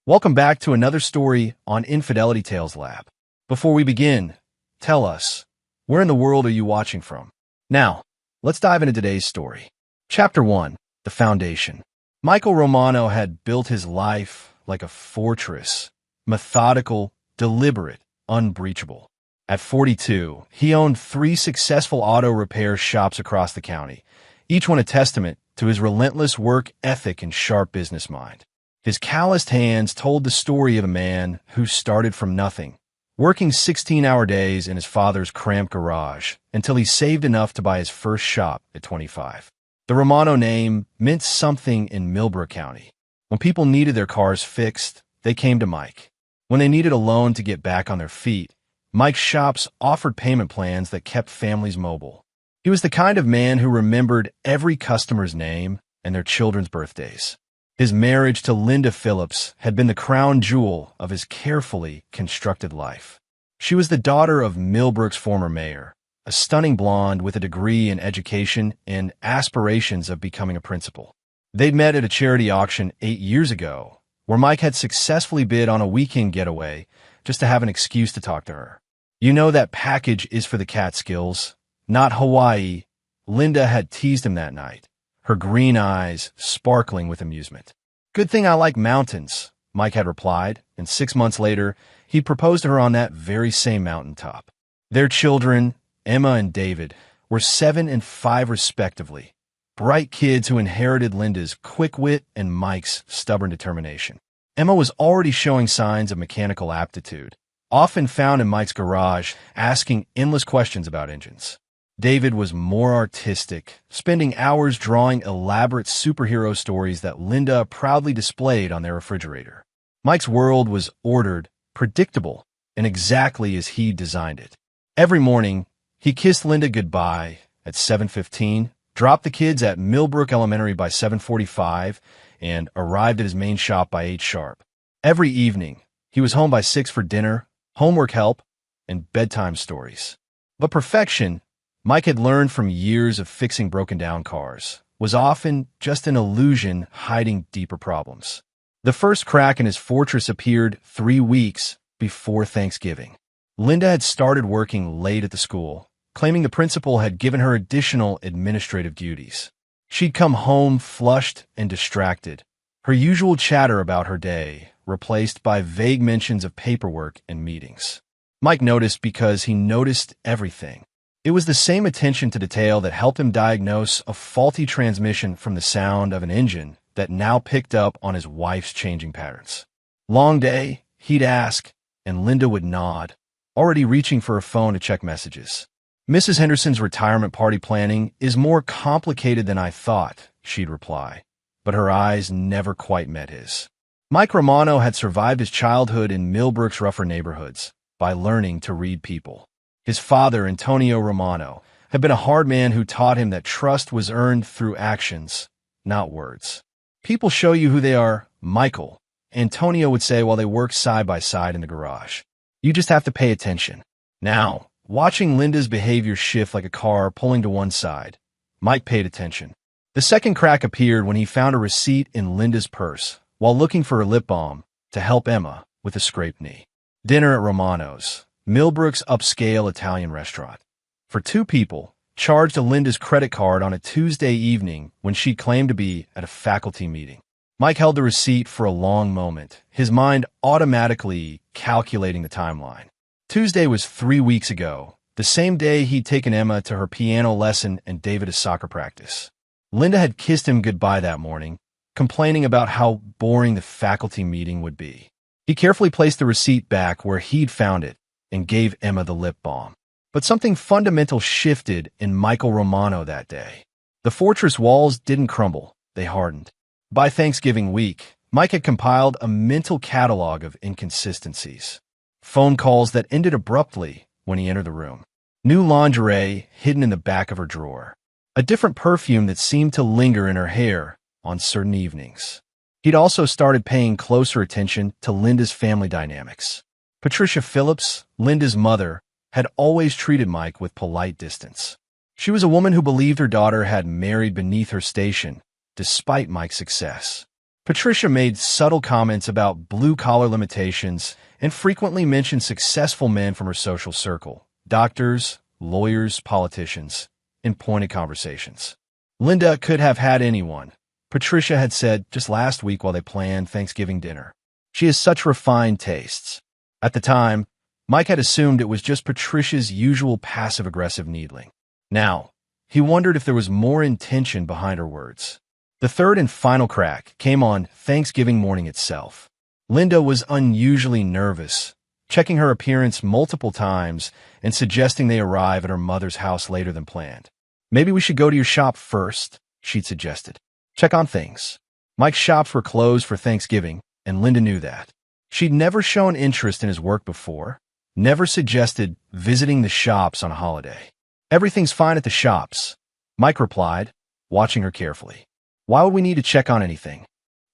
Welcome back to another story on Infidelity Tales Lab. Before we begin, tell us, where in the world are you watching from? Now, let's dive into today's story. Chapter 1, The Foundation. Michael Romano had built his life like a fortress, methodical, deliberate, unbreachable. At 42, he owned 3 successful auto repair shops across the county, each one a testament to his relentless work ethic and sharp business mind. His calloused hands told the story of a man who started from nothing, working 16-hour days in his father's cramped garage until he saved enough to buy his first shop at 25. The Romano name meant something in Millbrook County. When people needed their cars fixed, they came to Mike. When they needed a loan to get back on their feet, Mike's shops offered payment plans that kept families mobile. He was the kind of man who remembered every customer's name and their children's birthdays. His marriage to Linda Phillips had been the crown jewel of his carefully constructed life. She was the daughter of Millbrook's former mayor, a stunning blonde with a degree in education and aspirations of becoming a principal. They'd met at a charity auction 8 years ago, where Mike had successfully bid on a weekend getaway just to have an excuse to talk to her. "You know that package is for the Catskills, not Hawaii," Linda had teased him that night, her green eyes sparkling with amusement. "Good thing I like mountains," Mike had replied, and 6 months later, he proposed to her on that very same mountaintop. Their children, Emma and David, were 7 and 5 respectively, bright kids who inherited Linda's quick wit and Mike's stubborn determination. Emma was already showing signs of mechanical aptitude, often found in Mike's garage, asking endless questions about engines. David was more artistic, spending hours drawing elaborate superhero stories that Linda proudly displayed on their refrigerator. Mike's world was ordered, predictable, and exactly as he designed it. Every morning, he kissed Linda goodbye at 7:15, dropped the kids at Millbrook Elementary by 7:45, and arrived at his main shop by 8 sharp. Every evening, he was home by 6 for dinner, homework help, and bedtime stories. But perfection, Mike had learned from years of fixing broken-down cars, was often just an illusion hiding deeper problems. The first crack in his fortress appeared 3 weeks before Thanksgiving. Linda had started working late at the school, claiming the principal had given her additional administrative duties. She'd come home flushed and distracted, her usual chatter about her day replaced by vague mentions of paperwork and meetings. Mike noticed because he noticed everything. It was the same attention to detail that helped him diagnose a faulty transmission from the sound of an engine that now picked up on his wife's changing patterns. "Long day?" he'd ask, and Linda would nod, already reaching for her phone to check messages. "Mrs. Henderson's retirement party planning is more complicated than I thought," she'd reply, but her eyes never quite met his. Mike Romano had survived his childhood in Millbrook's rougher neighborhoods by learning to read people. His father, Antonio Romano, had been a hard man who taught him that trust was earned through actions, not words. "People show you who they are, Michael," Antonio would say while they worked side by side in the garage. "You just have to pay attention." Now, watching Linda's behavior shift like a car pulling to one side, Mike paid attention. The second crack appeared when he found a receipt in Linda's purse while looking for a lip balm to help Emma with a scraped knee. Dinner at Romano's, Millbrook's upscale Italian restaurant, for 2 people, charged to Linda's credit card on a Tuesday evening when she claimed to be at a faculty meeting. Mike held the receipt for a long moment, his mind automatically calculating the timeline. Tuesday was 3 weeks ago, the same day he'd taken Emma to her piano lesson and David to soccer practice. Linda had kissed him goodbye that morning, complaining about how boring the faculty meeting would be. He carefully placed the receipt back where he'd found it and gave Emma the lip balm. But something fundamental shifted in Michael Romano that day. The fortress walls didn't crumble, they hardened. By Thanksgiving week, Mike had compiled a mental catalog of inconsistencies. Phone calls that ended abruptly when he entered the room. New lingerie hidden in the back of her drawer. A different perfume that seemed to linger in her hair on certain evenings. He'd also started paying closer attention to Linda's family dynamics. Patricia Phillips, Linda's mother, had always treated Mike with polite distance. She was a woman who believed her daughter had married beneath her station, despite Mike's success. Patricia made subtle comments about blue-collar limitations and frequently mentioned successful men from her social circle, doctors, lawyers, politicians, in pointed conversations. Linda could have had anyone, Patricia had said just last week while they planned Thanksgiving dinner. She has such refined tastes. At the time, Mike had assumed it was just Patricia's usual passive-aggressive needling. Now, he wondered if there was more intention behind her words. The third and final crack came on Thanksgiving morning itself. Linda was unusually nervous, checking her appearance multiple times and suggesting they arrive at her mother's house later than planned. "Maybe we should go to your shop first," she'd suggested. "Check on things." Mike's shops were closed for Thanksgiving, and Linda knew that. She'd never shown interest in his work before, never suggested visiting the shops on a holiday. "Everything's fine at the shops," Mike replied, watching her carefully. "Why would we need to check on anything?"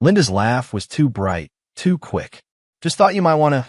Linda's laugh was too bright, too quick. "Just thought you might want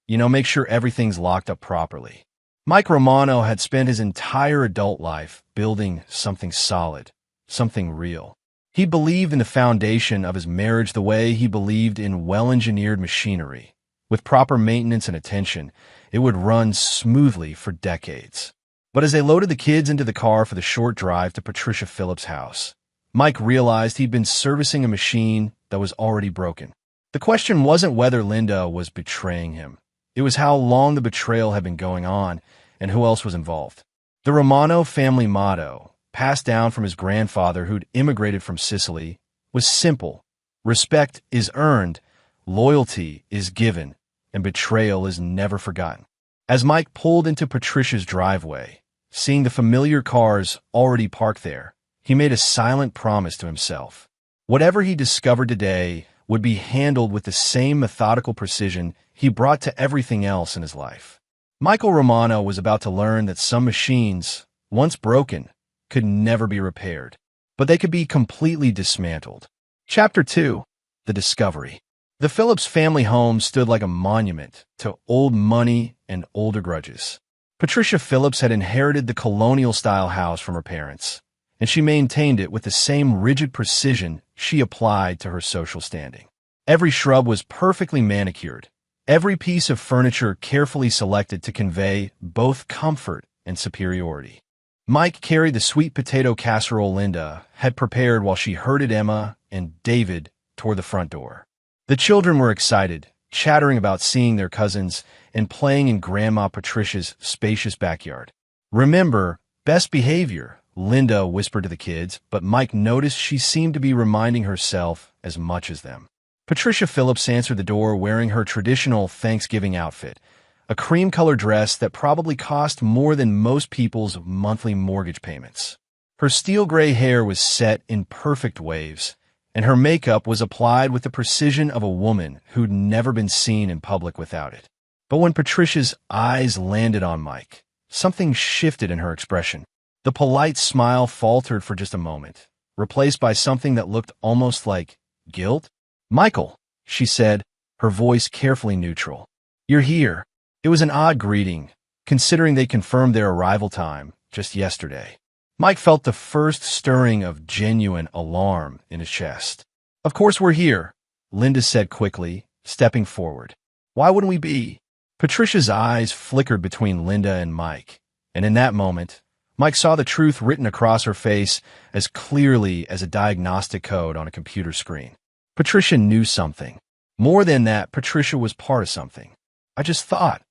to, make sure everything's locked up properly." Mike Romano had spent his entire adult life building something solid, something real. He believed in the foundation of his marriage the way he believed in well-engineered machinery. With proper maintenance and attention, it would run smoothly for decades. But as they loaded the kids into the car for the short drive to Patricia Phillips' house, Mike realized he'd been servicing a machine that was already broken. The question wasn't whether Linda was betraying him. It was how long the betrayal had been going on and who else was involved. The Romano family motto, passed down from his grandfather who'd immigrated from Sicily, was simple. Respect is earned, loyalty is given, and betrayal is never forgotten. As Mike pulled into Patricia's driveway, seeing the familiar cars already parked there, he made a silent promise to himself. Whatever he discovered today would be handled with the same methodical precision he brought to everything else in his life. Michael Romano was about to learn that some machines, once broken, could never be repaired, but they could be completely dismantled. Chapter 2. The Discovery. The Phillips family home stood like a monument to old money and older grudges. Patricia Phillips had inherited the colonial-style house from her parents, and she maintained it with the same rigid precision she applied to her social standing. Every shrub was perfectly manicured, every piece of furniture carefully selected to convey both comfort and superiority. Mike carried the sweet potato casserole Linda had prepared while she herded Emma and David toward the front door. The children were excited, chattering about seeing their cousins and playing in Grandma Patricia's spacious backyard. "Remember, best behavior," Linda whispered to the kids, but Mike noticed she seemed to be reminding herself as much as them. Patricia Phillips answered the door wearing her traditional Thanksgiving outfit, a cream-colored dress that probably cost more than most people's monthly mortgage payments. Her steel-gray hair was set in perfect waves, and her makeup was applied with the precision of a woman who'd never been seen in public without it. But when Patricia's eyes landed on Mike, something shifted in her expression. The polite smile faltered for just a moment, replaced by something that looked almost like guilt. "Michael," she said, her voice carefully neutral. "You're here." It was an odd greeting, considering they confirmed their arrival time just yesterday. Mike felt the first stirring of genuine alarm in his chest. "Of course we're here," Linda said quickly, stepping forward. "Why wouldn't we be?" Patricia's eyes flickered between Linda and Mike, and in that moment, Mike saw the truth written across her face as clearly as a diagnostic code on a computer screen. Patricia knew something. More than that, Patricia was part of something. "I just thought."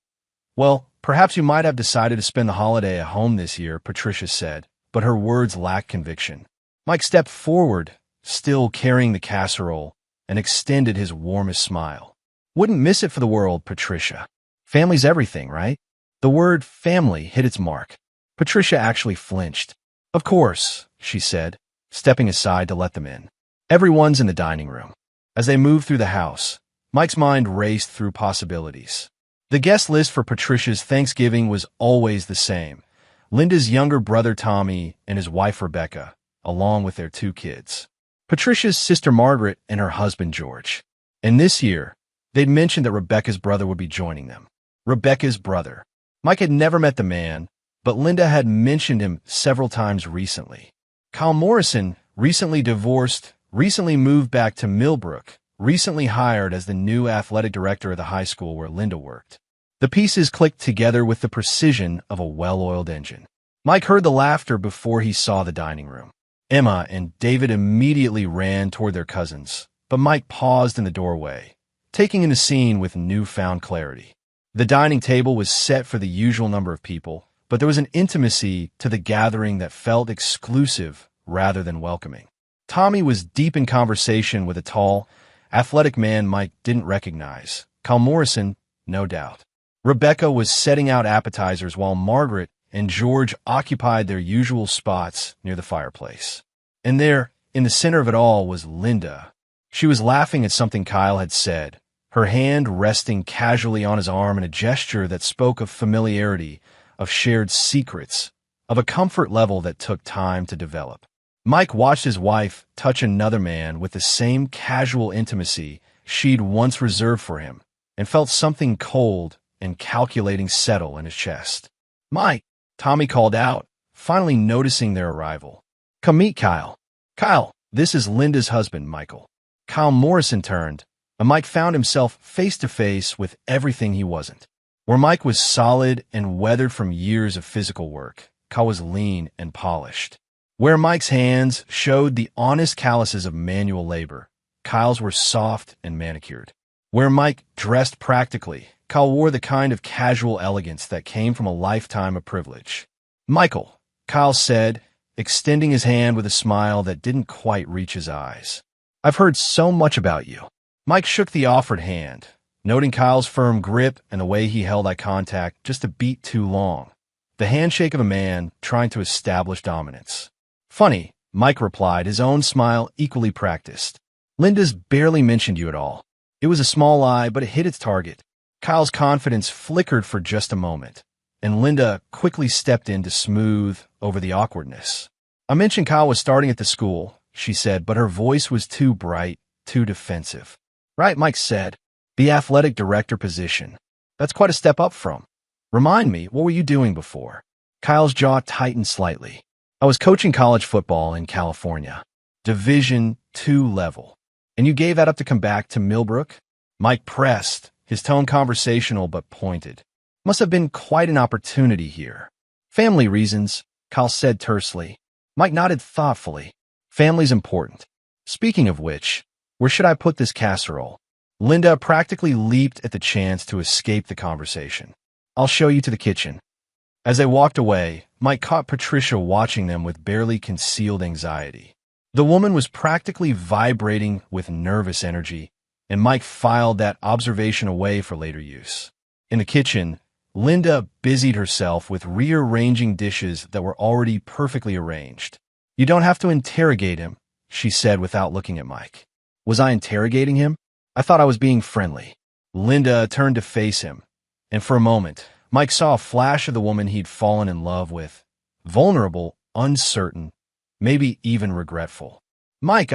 "Well, perhaps you might have decided to spend the holiday at home this year," Patricia said, but her words lacked conviction. Mike stepped forward, still carrying the casserole, and extended his warmest smile. "Wouldn't miss it for the world, Patricia. Family's everything, right?" The word family hit its mark. Patricia actually flinched. "Of course," she said, stepping aside to let them in. "Everyone's in the dining room." As they moved through the house, Mike's mind raced through possibilities. The guest list for Patricia's Thanksgiving was always the same. Linda's younger brother Tommy and his wife Rebecca, along with their 2 kids. Patricia's sister Margaret and her husband George. And this year, they'd mentioned that Rebecca's brother would be joining them. Rebecca's brother. Mike had never met the man, but Linda had mentioned him several times recently. Kyle Morrison, recently divorced, recently moved back to Millbrook, recently hired as the new athletic director of the high school where Linda worked. The pieces clicked together with the precision of a well-oiled engine. Mike heard the laughter before he saw the dining room. Emma and David immediately ran toward their cousins, but Mike paused in the doorway, taking in the scene with newfound clarity. The dining table was set for the usual number of people, but there was an intimacy to the gathering that felt exclusive rather than welcoming. Tommy was deep in conversation with a tall, athletic man Mike didn't recognize. Kyle Morrison, no doubt. Rebecca was setting out appetizers while Margaret and George occupied their usual spots near the fireplace. And there, in the center of it all, was Linda. She was laughing at something Kyle had said, her hand resting casually on his arm in a gesture that spoke of familiarity, of shared secrets, of a comfort level that took time to develop. Mike watched his wife touch another man with the same casual intimacy she'd once reserved for him, and felt something cold and calculating settle in his chest. "Mike," Tommy called out, finally noticing their arrival. "Come meet Kyle." "Kyle, this is Linda's husband, Michael." Kyle Morrison turned, and Mike found himself face to face with everything he wasn't. Where Mike was solid and weathered from years of physical work, Kyle was lean and polished. Where Mike's hands showed the honest calluses of manual labor, Kyle's were soft and manicured. Where Mike dressed practically, Kyle wore the kind of casual elegance that came from a lifetime of privilege. "Michael," Kyle said, extending his hand with a smile that didn't quite reach his eyes. "I've heard so much about you." Mike shook the offered hand, noting Kyle's firm grip and the way he held eye contact just a beat too long. The handshake of a man trying to establish dominance. "Funny," Mike replied, his own smile equally practiced. "Linda's barely mentioned you at all." It was a small lie, but it hit its target. Kyle's confidence flickered for just a moment, and Linda quickly stepped in to smooth over the awkwardness. "I mentioned Kyle was starting at the school," she said, but her voice was too bright, too defensive. "Right," Mike said. "The athletic director position. That's quite a step up from. Remind me, what were you doing before?" Kyle's jaw tightened slightly. "I was coaching college football in California. Division II level. And you gave that up to come back to Millbrook?" Mike pressed, his tone conversational but pointed. "Must have been quite an opportunity here." "Family reasons," Kyle said tersely. Mike nodded thoughtfully. "Family's important. Speaking of which, where should I put this casserole?" Linda practically leaped at the chance to escape the conversation. "I'll show you to the kitchen." As they walked away, Mike caught Patricia watching them with barely concealed anxiety. The woman was practically vibrating with nervous energy, and Mike filed that observation away for later use. In the kitchen, Linda busied herself with rearranging dishes that were already perfectly arranged. "You don't have to interrogate him," she said without looking at Mike. "Was I interrogating him? I thought I was being friendly." Linda turned to face him, and for a moment, Mike saw a flash of the woman he'd fallen in love with. Vulnerable, uncertain, maybe even regretful. "Mike,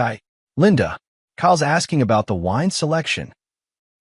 Linda, Kyle's asking about the wine selection."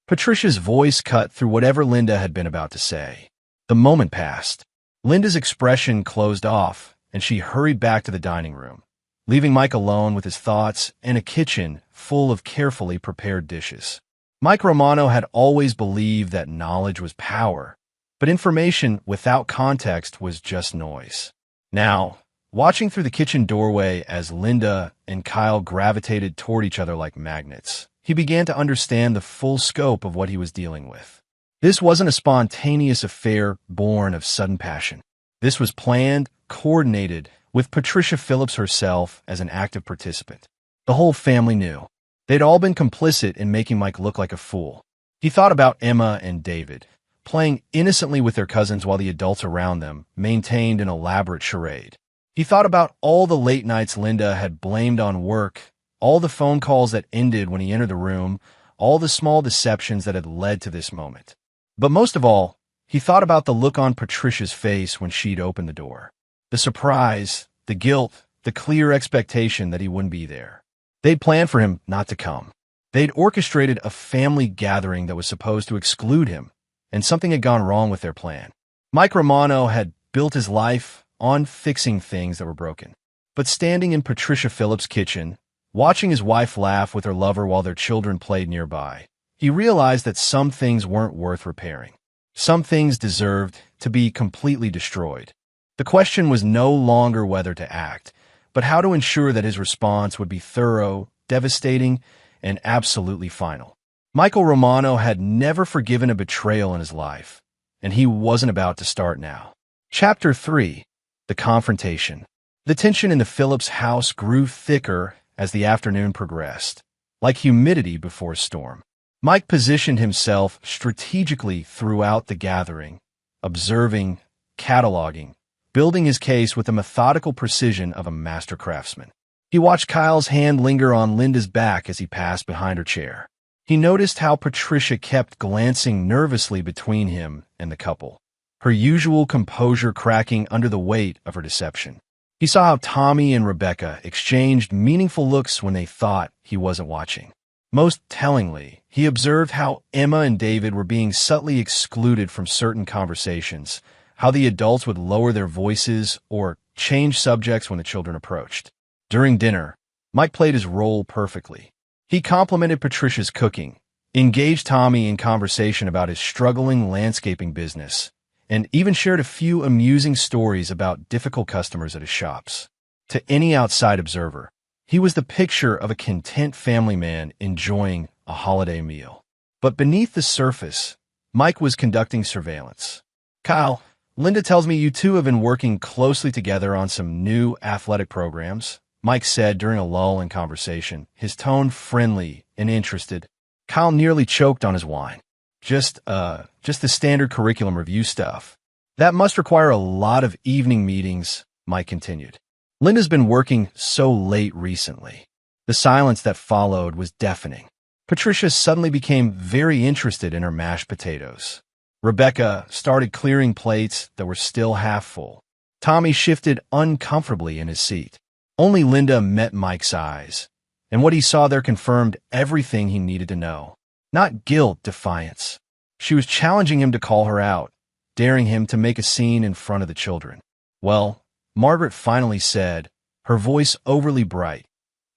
Patricia's voice cut through whatever Linda had been about to say. The moment passed. Linda's expression closed off, and she hurried back to the dining room, leaving Mike alone with his thoughts and a kitchen full of carefully prepared dishes. Mike Romano had always believed that knowledge was power, but information without context was just noise. Now, watching through the kitchen doorway as Linda and Kyle gravitated toward each other like magnets, he began to understand the full scope of what he was dealing with. This wasn't a spontaneous affair born of sudden passion. This was planned, coordinated, with Patricia Phillips herself as an active participant. The whole family knew. They'd all been complicit in making Mike look like a fool. He thought about Emma and David, playing innocently with their cousins while the adults around them maintained an elaborate charade. He thought about all the late nights Linda had blamed on work, all the phone calls that ended when he entered the room, all the small deceptions that had led to this moment. But most of all, he thought about the look on Patricia's face when she'd opened the door. The surprise, the guilt, the clear expectation that he wouldn't be there. They'd planned for him not to come. They'd orchestrated a family gathering that was supposed to exclude him, and something had gone wrong with their plan. Mike Romano had built his life on fixing things that were broken. But standing in Patricia Phillips' kitchen, Watching his wife laugh with her lover while their children played nearby, he realized that some things weren't worth repairing. Some things deserved to be completely destroyed. The question was no longer whether to act, but how to ensure that his response would be thorough, devastating, and absolutely final. Michael Romano had never forgiven a betrayal in his life, and he wasn't about to start now. Chapter 3. The Confrontation. The tension in the Phillips house grew thicker as the afternoon progressed, like humidity before a storm. Mike positioned himself strategically throughout the gathering, observing, cataloging, building his case with the methodical precision of a master craftsman. He watched Kyle's hand linger on Linda's back as he passed behind her chair. He noticed how Patricia kept glancing nervously between him and the couple, her usual composure cracking under the weight of her deception. He saw how Tommy and Rebecca exchanged meaningful looks when they thought he wasn't watching. Most tellingly, he observed how Emma and David were being subtly excluded from certain conversations, how the adults would lower their voices or change subjects when the children approached. During dinner, Mike played his role perfectly. He complimented Patricia's cooking, engaged Tommy in conversation about his struggling landscaping business, and even shared a few amusing stories about difficult customers at his shops. To any outside observer, he was the picture of a content family man enjoying a holiday meal. But beneath the surface, Mike was conducting surveillance. "Kyle, Linda tells me you two have been working closely together on some new athletic programs," Mike said during a lull in conversation, his tone friendly and interested. Kyle nearly choked on his wine. Just the standard curriculum review stuff. "That must require a lot of evening meetings," Mike continued. "Linda's been working so late recently." The silence that followed was deafening. Patricia suddenly became very interested in her mashed potatoes. Rebecca started clearing plates that were still half full. Tommy shifted uncomfortably in his seat. Only Linda met Mike's eyes, and what he saw there confirmed everything he needed to know. Not guilt, defiance. She was challenging him to call her out, daring him to make a scene in front of the children. "Well," Margaret finally said, her voice overly bright,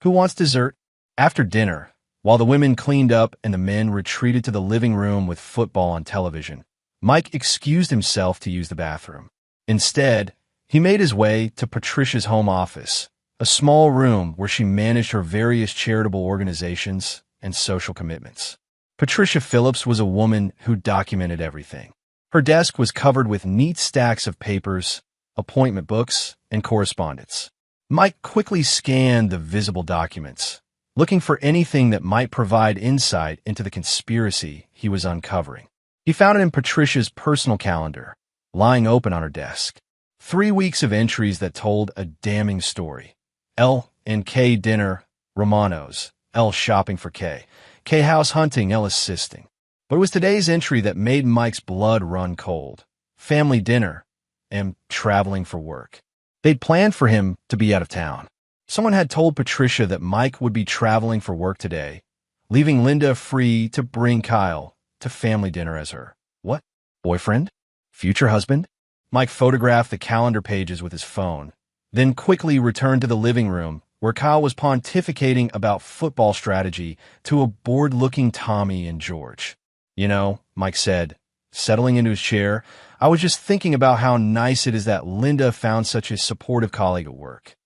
"who wants dessert?" After dinner, while the women cleaned up and the men retreated to the living room with football on television, Mike excused himself to use the bathroom. Instead, he made his way to Patricia's home office, a small room where she managed her various charitable organizations and social commitments. Patricia Phillips was a woman who documented everything. Her desk was covered with neat stacks of papers, appointment books, and correspondence. Mike quickly scanned the visible documents, looking for anything that might provide insight into the conspiracy he was uncovering. He found it in Patricia's personal calendar, lying open on her desk. 3 weeks of entries that told a damning story. L and K dinner, Romano's. L shopping for K. K house hunting, L assisting. But it was today's entry that made Mike's blood run cold. Family dinner, M traveling for work. They'd planned for him to be out of town. Someone had told Patricia that Mike would be traveling for work today, leaving Linda free to bring Kyle to family dinner as her, what? Boyfriend? Future husband? Mike photographed the calendar pages with his phone, then quickly returned to the living room where Kyle was pontificating about football strategy to a bored-looking Tommy and George. "You know," Mike said, settling into his chair, "I was just thinking about how nice it is that Linda found such a supportive colleague at work."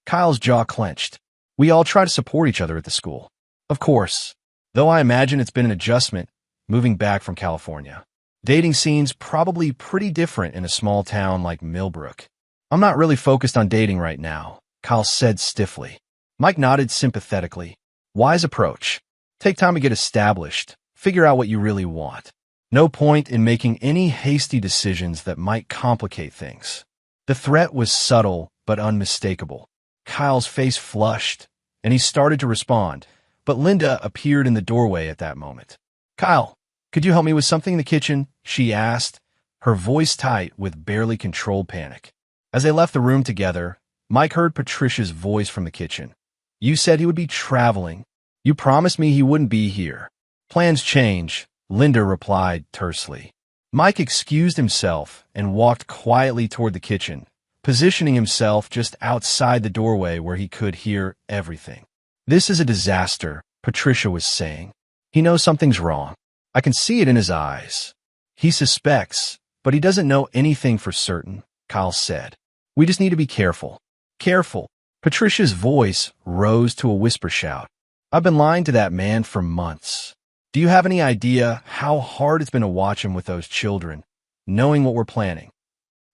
Kyle's jaw clenched. "We all try to support each other at the school." "Of course. Though I imagine it's been an adjustment, moving back from California. Dating scene's probably pretty different in a small town like Millbrook." "I'm not really focused on dating right now," Kyle said stiffly. Mike nodded sympathetically. "Wise approach. Take time to get established. Figure out what you really want. No point in making any hasty decisions that might complicate things." The threat was subtle but unmistakable. Kyle's face flushed, and he started to respond, but Linda appeared in the doorway at that moment. "Kyle, could you help me with something in the kitchen?" she asked, her voice tight with barely controlled panic. As they left the room together, Mike heard Patricia's voice from the kitchen. "You said he would be traveling. You promised me he wouldn't be here." "Plans change," Linda replied tersely. Mike excused himself and walked quietly toward the kitchen, positioning himself just outside the doorway where he could hear everything. "This is a disaster," Patricia was saying. "He knows something's wrong. I can see it in his eyes. He suspects, but he doesn't know anything for certain," Kyle said. "We just need to be careful." Careful. Patricia's voice rose to a whisper shout. "I've been lying to that man for months. Do you have any idea how hard it's been to watch him with those children, knowing what we're planning?"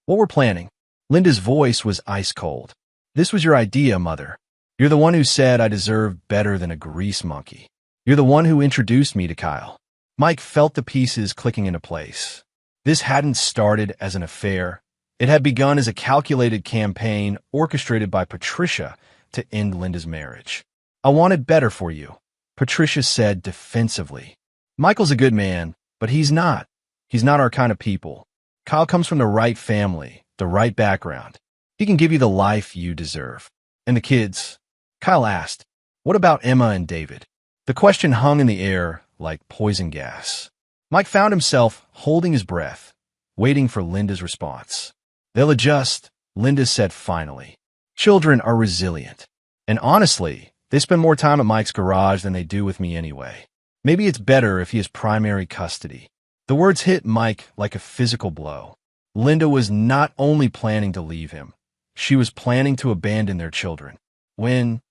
"What we're planning?" Linda's voice was ice cold. "This was your idea, Mother. You're the one who said I deserved better than a grease monkey. You're the one who introduced me to Kyle." Mike felt the pieces clicking into place. This hadn't started as an affair. It had begun as a calculated campaign orchestrated by Patricia to end Linda's marriage. "I wanted better for you," Patricia said defensively. "Michael's a good man, but he's not. He's not our kind of people. Kyle comes from the right family, the right background. He can give you the life you deserve." "And the kids?" Kyle asked. "What about Emma and David?" The question hung in the air like poison gas. Mike found himself holding his breath, waiting for Linda's response. "They'll adjust," Linda said finally. "Children are resilient. And honestly, they spend more time at Mike's garage than they do with me anyway. Maybe it's better if he has primary custody." The words hit Mike like a physical blow. Linda was not only planning to leave him, she was planning to abandon their children. "When?"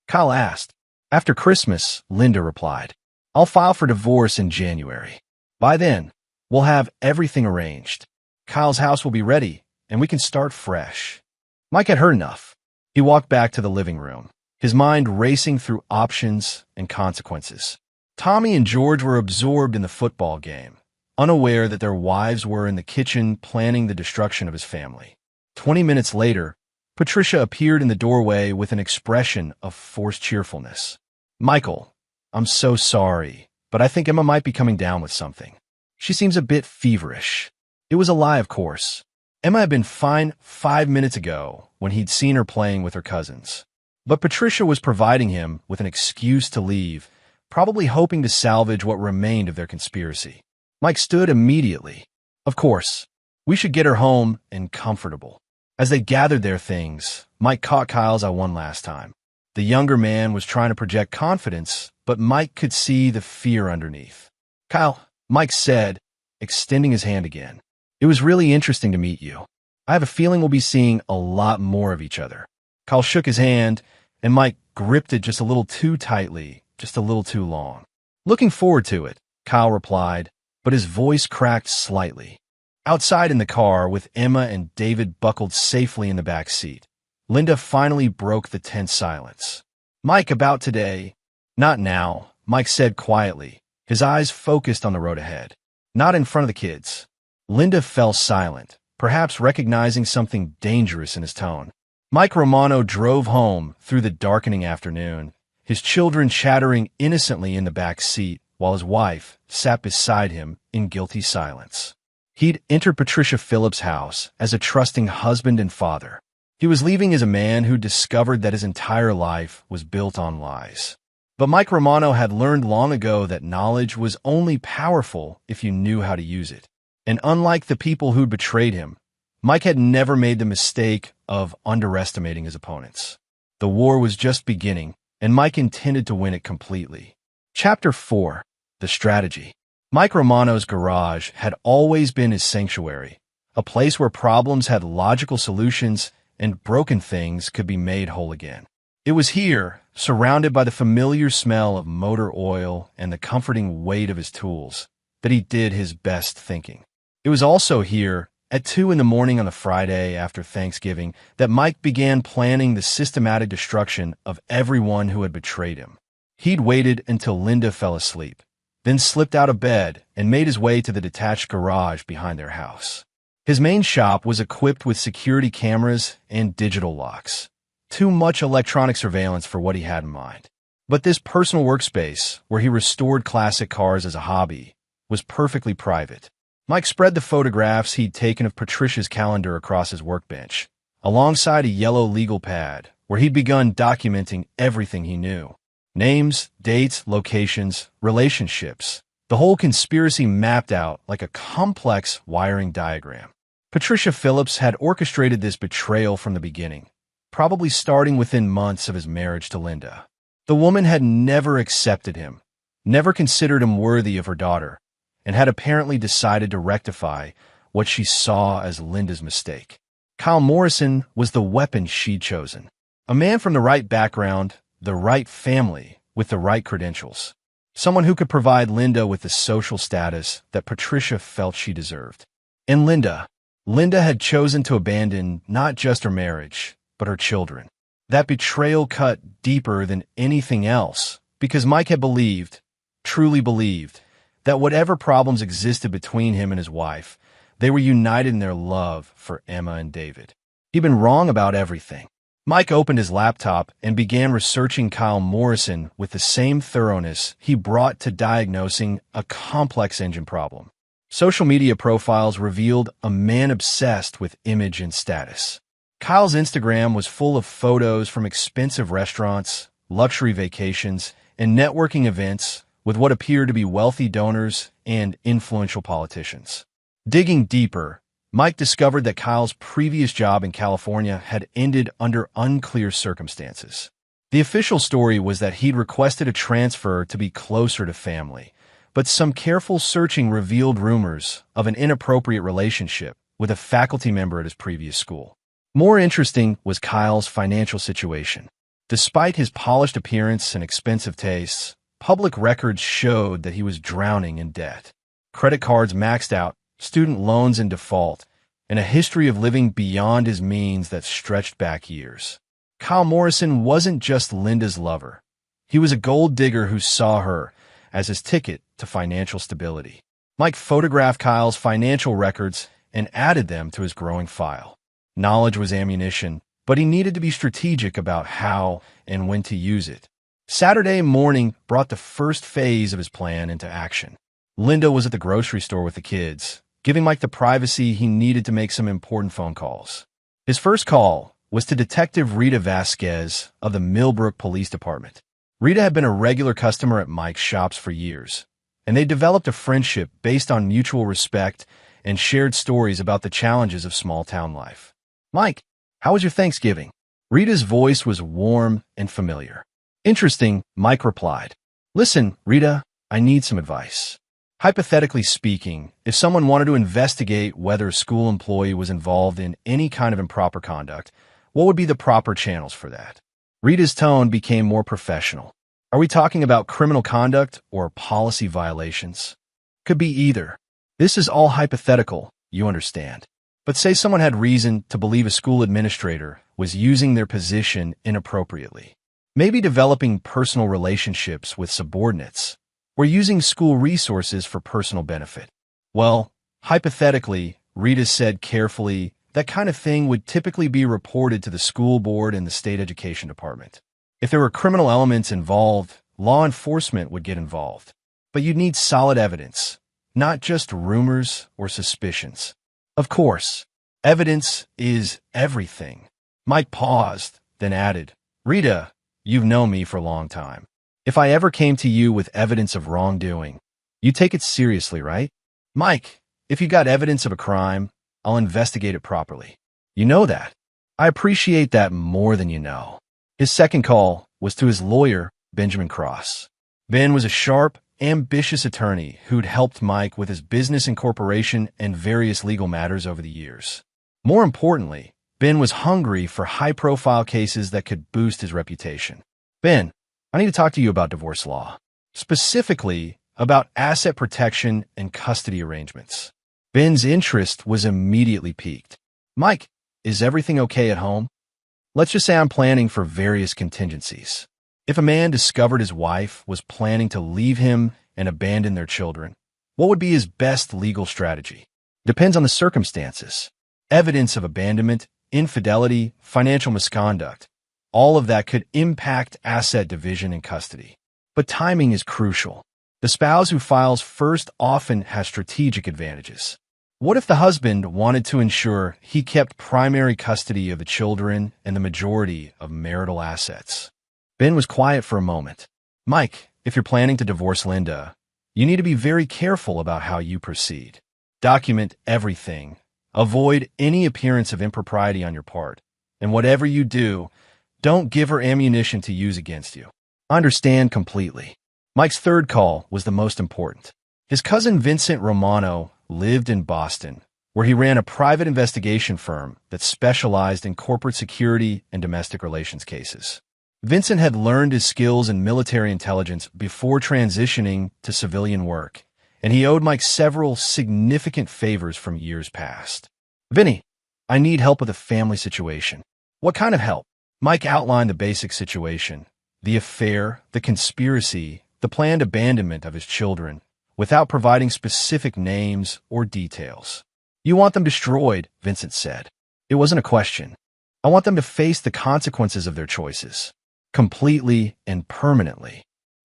Kyle asked. "After Christmas," Linda replied. "I'll file for divorce in January. By then, we'll have everything arranged. Kyle's house will be ready, and we can start fresh." Mike had heard enough. He walked back to the living room, his mind racing through options and consequences. Tommy and George were absorbed in the football game, unaware that their wives were in the kitchen planning the destruction of his family. 20 minutes later, Patricia appeared in the doorway with an expression of forced cheerfulness. "Michael, I'm so sorry, but I think Emma might be coming down with something. She seems a bit feverish." It was a lie, of course. Emma had been fine 5 minutes ago when he'd seen her playing with her cousins. But Patricia was providing him with an excuse to leave, probably hoping to salvage what remained of their conspiracy. Mike stood immediately. "Of course, we should get her home and comfortable." As they gathered their things, Mike caught Kyle's eye one last time. The younger man was trying to project confidence, but Mike could see the fear underneath. "Kyle," Mike said, extending his hand again. "It was really interesting to meet you. I have a feeling we'll be seeing a lot more of each other." Kyle shook his hand, and Mike gripped it just a little too tightly, just a little too long. "Looking forward to it," Kyle replied, but his voice cracked slightly. Outside in the car, with Emma and David buckled safely in the back seat, Linda finally broke the tense silence. "Mike, about today?" "Not now," Mike said quietly, his eyes focused on the road ahead. "Not in front of the kids." Linda fell silent, perhaps recognizing something dangerous in his tone. Mike Romano drove home through the darkening afternoon, his children chattering innocently in the back seat, while his wife sat beside him in guilty silence. He'd entered Patricia Phillips' house as a trusting husband and father. He was leaving as a man who discovered that his entire life was built on lies. But Mike Romano had learned long ago that knowledge was only powerful if you knew how to use it. And unlike the people who'd betrayed him, Mike had never made the mistake of underestimating his opponents. The war was just beginning, and Mike intended to win it completely. Chapter 4. The Strategy. Mike Romano's garage had always been his sanctuary, a place where problems had logical solutions and broken things could be made whole again. It was here, surrounded by the familiar smell of motor oil and the comforting weight of his tools, that he did his best thinking. It was also here, at 2 in the morning on the Friday after Thanksgiving, that Mike began planning the systematic destruction of everyone who had betrayed him. He'd waited until Linda fell asleep, then slipped out of bed and made his way to the detached garage behind their house. His main shop was equipped with security cameras and digital locks. Too much electronic surveillance for what he had in mind. But this personal workspace, where he restored classic cars as a hobby, was perfectly private. Mike spread the photographs he'd taken of Patricia's calendar across his workbench, alongside a yellow legal pad, where he'd begun documenting everything he knew. Names, dates, locations, relationships. The whole conspiracy mapped out like a complex wiring diagram. Patricia Phillips had orchestrated this betrayal from the beginning, probably starting within months of his marriage to Linda. The woman had never accepted him, never considered him worthy of her daughter, and had apparently decided to rectify what she saw as Linda's mistake. Kyle Morrison was the weapon she'd chosen. A man from the right background, the right family, with the right credentials. Someone who could provide Linda with the social status that Patricia felt she deserved. And Linda had chosen to abandon not just her marriage, but her children. That betrayal cut deeper than anything else, because Mike had truly believed, that whatever problems existed between him and his wife, they were united in their love for Emma and David. He'd been wrong about everything. Mike opened his laptop and began researching Kyle Morrison with the same thoroughness he brought to diagnosing a complex engine problem. Social media profiles revealed a man obsessed with image and status. Kyle's Instagram was full of photos from expensive restaurants, luxury vacations, and networking events with what appeared to be wealthy donors and influential politicians. Digging deeper, Mike discovered that Kyle's previous job in California had ended under unclear circumstances. The official story was that he'd requested a transfer to be closer to family, but some careful searching revealed rumors of an inappropriate relationship with a faculty member at his previous school. More interesting was Kyle's financial situation. Despite his polished appearance and expensive tastes, public records showed that he was drowning in debt. Credit cards maxed out, student loans in default, and a history of living beyond his means that stretched back years. Kyle Morrison wasn't just Linda's lover. He was a gold digger who saw her as his ticket to financial stability. Mike photographed Kyle's financial records and added them to his growing file. Knowledge was ammunition, but he needed to be strategic about how and when to use it. Saturday morning brought the first phase of his plan into action. Linda was at the grocery store with the kids, giving Mike the privacy he needed to make some important phone calls. His first call was to Detective Rita Vasquez of the Millbrook Police Department. Rita had been a regular customer at Mike's shops for years, and they developed a friendship based on mutual respect and shared stories about the challenges of small-town life. "Mike, how was your Thanksgiving?" Rita's voice was warm and familiar. "Interesting," Mike replied. "Listen, Rita, I need some advice. Hypothetically speaking, if someone wanted to investigate whether a school employee was involved in any kind of improper conduct, what would be the proper channels for that?" Rita's tone became more professional. "Are we talking about criminal conduct or policy violations?" "Could be either. This is all hypothetical, you understand. But say someone had reason to believe a school administrator was using their position inappropriately. Maybe developing personal relationships with subordinates, or using school resources for personal benefit. Well, hypothetically, Rita said carefully, that kind of thing would typically be reported to the school board and the state education department. If there were criminal elements involved, law enforcement would get involved. But you'd need solid evidence, not just rumors or suspicions. Of course, evidence is everything. Mike paused, then added, "Rita, you've known me for a long time. If I ever came to you with evidence of wrongdoing, you take it seriously, right?" "Mike, if you got evidence of a crime, I'll investigate it properly. You know that. I appreciate that more than you know." His second call was to his lawyer, Benjamin Cross. Ben was a sharp, ambitious attorney who'd helped Mike with his business incorporation and various legal matters over the years. More importantly, Ben was hungry for high-profile cases that could boost his reputation. "Ben, I need to talk to you about divorce law, specifically about asset protection and custody arrangements." Ben's interest was immediately piqued. "Mike, is everything okay at home? Let's just say I'm planning for various contingencies. If a man discovered his wife was planning to leave him and abandon their children, what would be his best legal strategy? Depends on the circumstances. Evidence of abandonment, infidelity, financial misconduct, all of that could impact asset division and custody. But timing is crucial. The spouse who files first often has strategic advantages. What if the husband wanted to ensure he kept primary custody of the children and the majority of marital assets? Ben was quiet for a moment. "Mike, if you're planning to divorce Linda, you need to be very careful about how you proceed. Document everything. Avoid any appearance of impropriety on your part. And whatever you do, don't give her ammunition to use against you." I understand completely. Mike's third call was the most important. His cousin Vincent Romano lived in Boston, where he ran a private investigation firm that specialized in corporate security and domestic relations cases. Vincent had learned his skills in military intelligence before transitioning to civilian work, and he owed Mike several significant favors from years past. "Vinny, I need help with a family situation." "What kind of help?" Mike outlined the basic situation, the affair, the conspiracy, the planned abandonment of his children, without providing specific names or details. "You want them destroyed," Vincent said. "It wasn't a question. I want them to face the consequences of their choices, completely and permanently."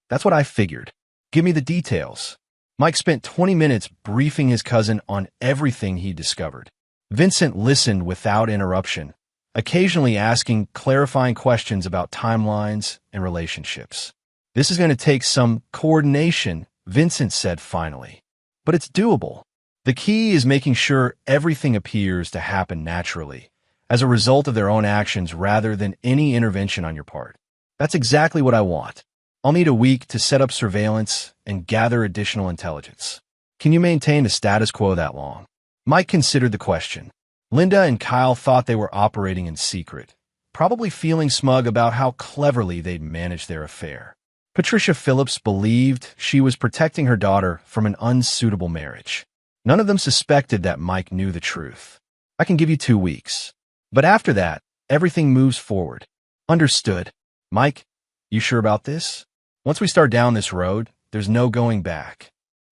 "That's what I figured. Give me the details." Mike spent 20 minutes briefing his cousin on everything he discovered. Vincent listened without interruption, occasionally asking clarifying questions about timelines and relationships. "This is going to take some coordination," Vincent said finally. "But it's doable. The key is making sure everything appears to happen naturally, as a result of their own actions rather than any intervention on your part." "That's exactly what I want. I'll need a week to set up surveillance and gather additional intelligence." "Can you maintain the status quo that long?" Mike considered the question. Linda and Kyle thought they were operating in secret, probably feeling smug about how cleverly they'd managed their affair. Patricia Phillips believed she was protecting her daughter from an unsuitable marriage. None of them suspected that Mike knew the truth. "I can give you 2 weeks. But after that, everything moves forward." "Understood." "Mike, you sure about this? Once we start down this road, there's no going back."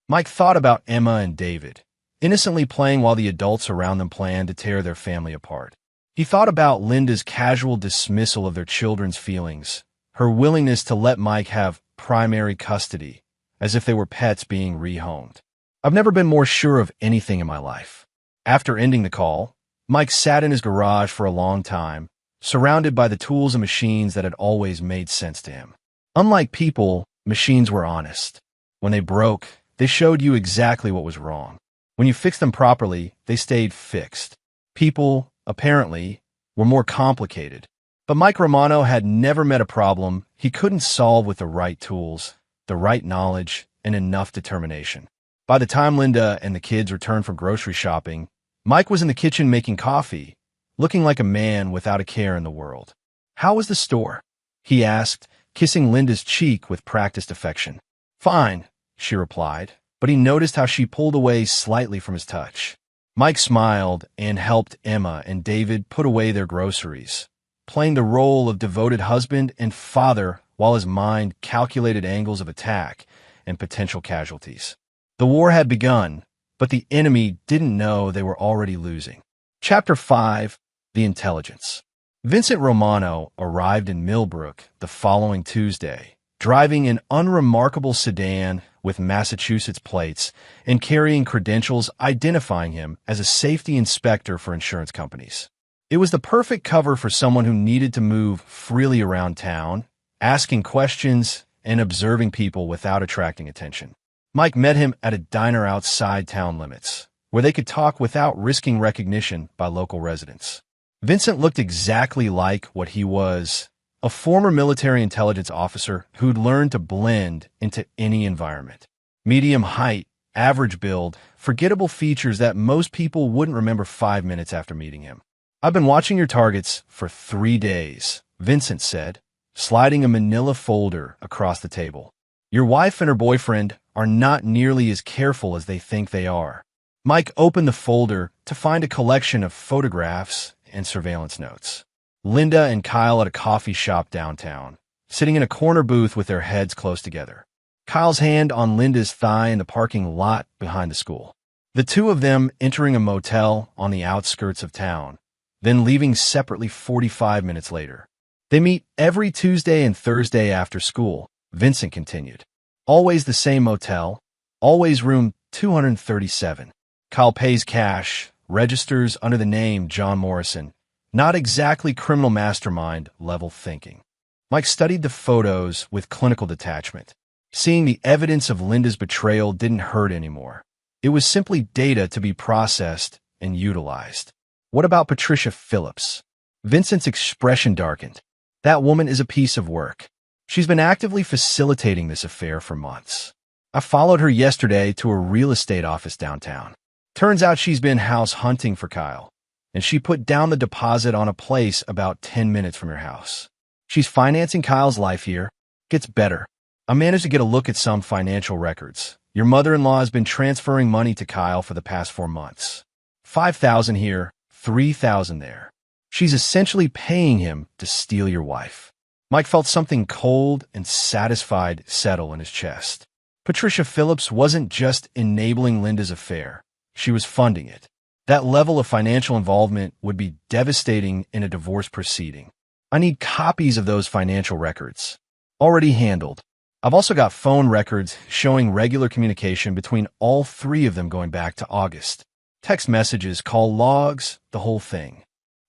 Mike thought about Emma and David, innocently playing while the adults around them planned to tear their family apart. He thought about Linda's casual dismissal of their children's feelings, her willingness to let Mike have primary custody, as if they were pets being rehomed. "I've never been more sure of anything in my life." After ending the call, Mike sat in his garage for a long time, surrounded by the tools and machines that had always made sense to him. Unlike people, machines were honest. When they broke, they showed you exactly what was wrong. When you fixed them properly, they stayed fixed. People, apparently, were more complicated. But Mike Romano had never met a problem he couldn't solve with the right tools, the right knowledge, and enough determination. By the time Linda and the kids returned from grocery shopping, Mike was in the kitchen making coffee, looking like a man without a care in the world. "How was the store?" he asked, kissing Linda's cheek with practiced affection. "Fine," she replied, but he noticed how she pulled away slightly from his touch. Mike smiled and helped Emma and David put away their groceries, playing the role of devoted husband and father while his mind calculated angles of attack and potential casualties. The war had begun, but the enemy didn't know they were already losing. Chapter 5: The Intelligence. Vincent Romano arrived in Millbrook the following Tuesday, driving an unremarkable sedan with Massachusetts plates and carrying credentials identifying him as a safety inspector for insurance companies. It was the perfect cover for someone who needed to move freely around town, asking questions and observing people without attracting attention. Mike met him at a diner outside town limits, where they could talk without risking recognition by local residents. Vincent looked exactly like what he was, a former military intelligence officer who'd learned to blend into any environment. Medium height, average build, forgettable features that most people wouldn't remember 5 minutes after meeting him. "I've been watching your targets for 3 days, Vincent said, sliding a manila folder across the table. "Your wife and her boyfriend are not nearly as careful as they think they are." Mike opened the folder to find a collection of photographs and surveillance notes. Linda and Kyle at a coffee shop downtown, sitting in a corner booth with their heads close together. Kyle's hand on Linda's thigh in the parking lot behind the school. The two of them entering a motel on the outskirts of town, then leaving separately 45 minutes later. "They meet every Tuesday and Thursday after school," Vincent continued. "Always the same motel, always room 237. Kyle pays cash, registers under the name John Morrison. Not exactly criminal mastermind level thinking." Mike studied the photos with clinical detachment. Seeing the evidence of Linda's betrayal didn't hurt anymore. It was simply data to be processed and utilized. "What about Patricia Phillips?" Vincent's expression darkened. "That woman is a piece of work. She's been actively facilitating this affair for months. I followed her yesterday to a real estate office downtown. Turns out she's been house hunting for Kyle, and she put down the deposit on a place about 10 minutes from your house. She's financing Kyle's life here. Gets better. I managed to get a look at some financial records. Your mother-in-law has been transferring money to Kyle for the past 4 months. $5,000 here, $3,000 there. She's essentially paying him to steal your wife. Mike felt something cold and satisfied settle in his chest. Patricia Phillips wasn't just enabling Linda's affair. She was funding it. That level of financial involvement would be devastating in a divorce proceeding. I need copies of those financial records. Already handled. I've also got phone records showing regular communication between all 3 of them going back to August. Text messages, call logs, the whole thing.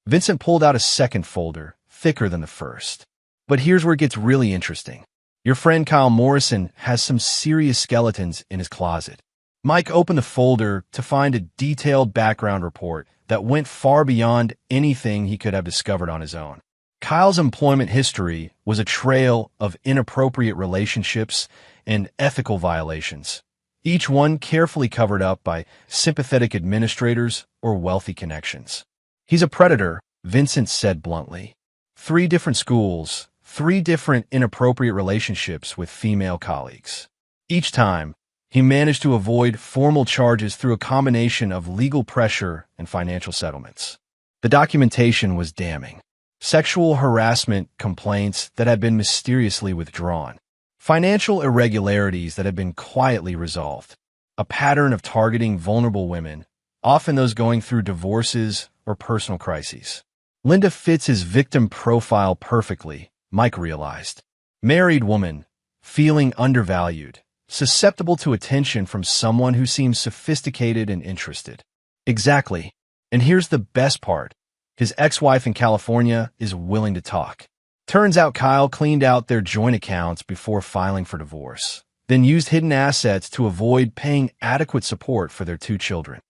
Vincent pulled out a second folder, thicker than the first. But here's where it gets really interesting. Your friend Kyle Morrison has some serious skeletons in his closet. Mike opened the folder to find a detailed background report that went far beyond anything he could have discovered on his own. Kyle's employment history was a trail of inappropriate relationships and ethical violations, each one carefully covered up by sympathetic administrators or wealthy connections. He's a predator, Vincent said bluntly. 3 different schools, 3 different inappropriate relationships with female colleagues. Each time, he managed to avoid formal charges through a combination of legal pressure and financial settlements. The documentation was damning. Sexual harassment complaints that had been mysteriously withdrawn. Financial irregularities that had been quietly resolved. A pattern of targeting vulnerable women, often those going through divorces or personal crises. Linda fits his victim profile perfectly, Mike realized. Married woman, feeling undervalued, susceptible to attention from someone who seems sophisticated and interested. Exactly. And here's the best part. His ex-wife in California is willing to talk. Turns out Kyle cleaned out their joint accounts before filing for divorce, then used hidden assets to avoid paying adequate support for their 2 children.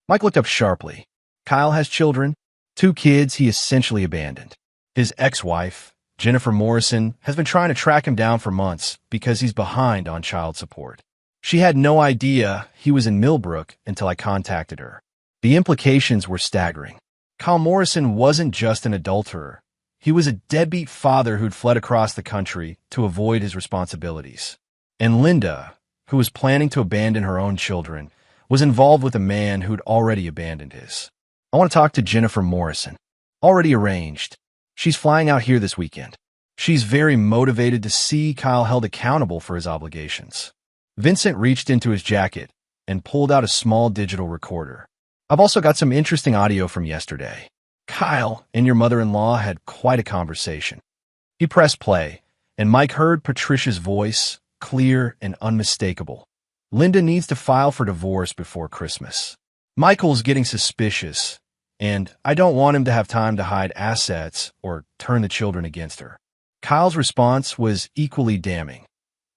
Mike looked up sharply. Kyle has children, 2 kids he essentially abandoned. His ex-wife, Jennifer Morrison, has been trying to track him down for months because he's behind on child support. She had no idea he was in Millbrook until I contacted her. The implications were staggering. Kyle Morrison wasn't just an adulterer. He was a deadbeat father who'd fled across the country to avoid his responsibilities. And Linda, who was planning to abandon her own children, was involved with a man who'd already abandoned his. I want to talk to Jennifer Morrison. Already arranged. She's flying out here this weekend. She's very motivated to see Kyle held accountable for his obligations. Vincent reached into his jacket and pulled out a small digital recorder. I've also got some interesting audio from yesterday. Kyle and your mother-in-law had quite a conversation. He pressed play, and Mike heard Patricia's voice, clear and unmistakable. Linda needs to file for divorce before Christmas. Michael's getting suspicious, and I don't want him to have time to hide assets or turn the children against her. Kyle's response was equally damning.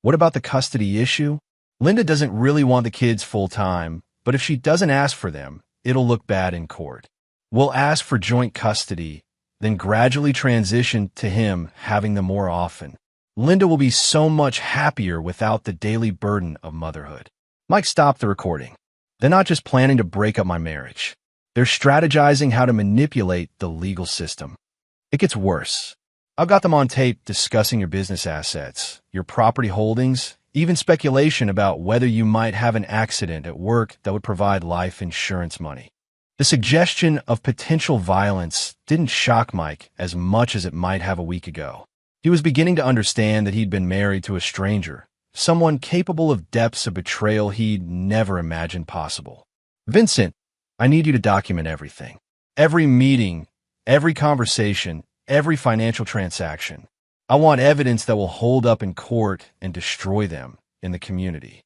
What about the custody issue? Linda doesn't really want the kids full-time, but if she doesn't ask for them, it'll look bad in court. We'll ask for joint custody, then gradually transition to him having them more often. Linda will be so much happier without the daily burden of motherhood. Mike stopped the recording. They're not just planning to break up my marriage. They're strategizing how to manipulate the legal system. It gets worse. I've got them on tape discussing your business assets, your property holdings, even speculation about whether you might have an accident at work that would provide life insurance money. The suggestion of potential violence didn't shock Mike as much as it might have a week ago. He was beginning to understand that he'd been married to a stranger, someone capable of depths of betrayal he'd never imagined possible. Vincent, I need you to document everything. Every meeting, every conversation, every financial transaction. I want evidence that will hold up in court and destroy them in the community.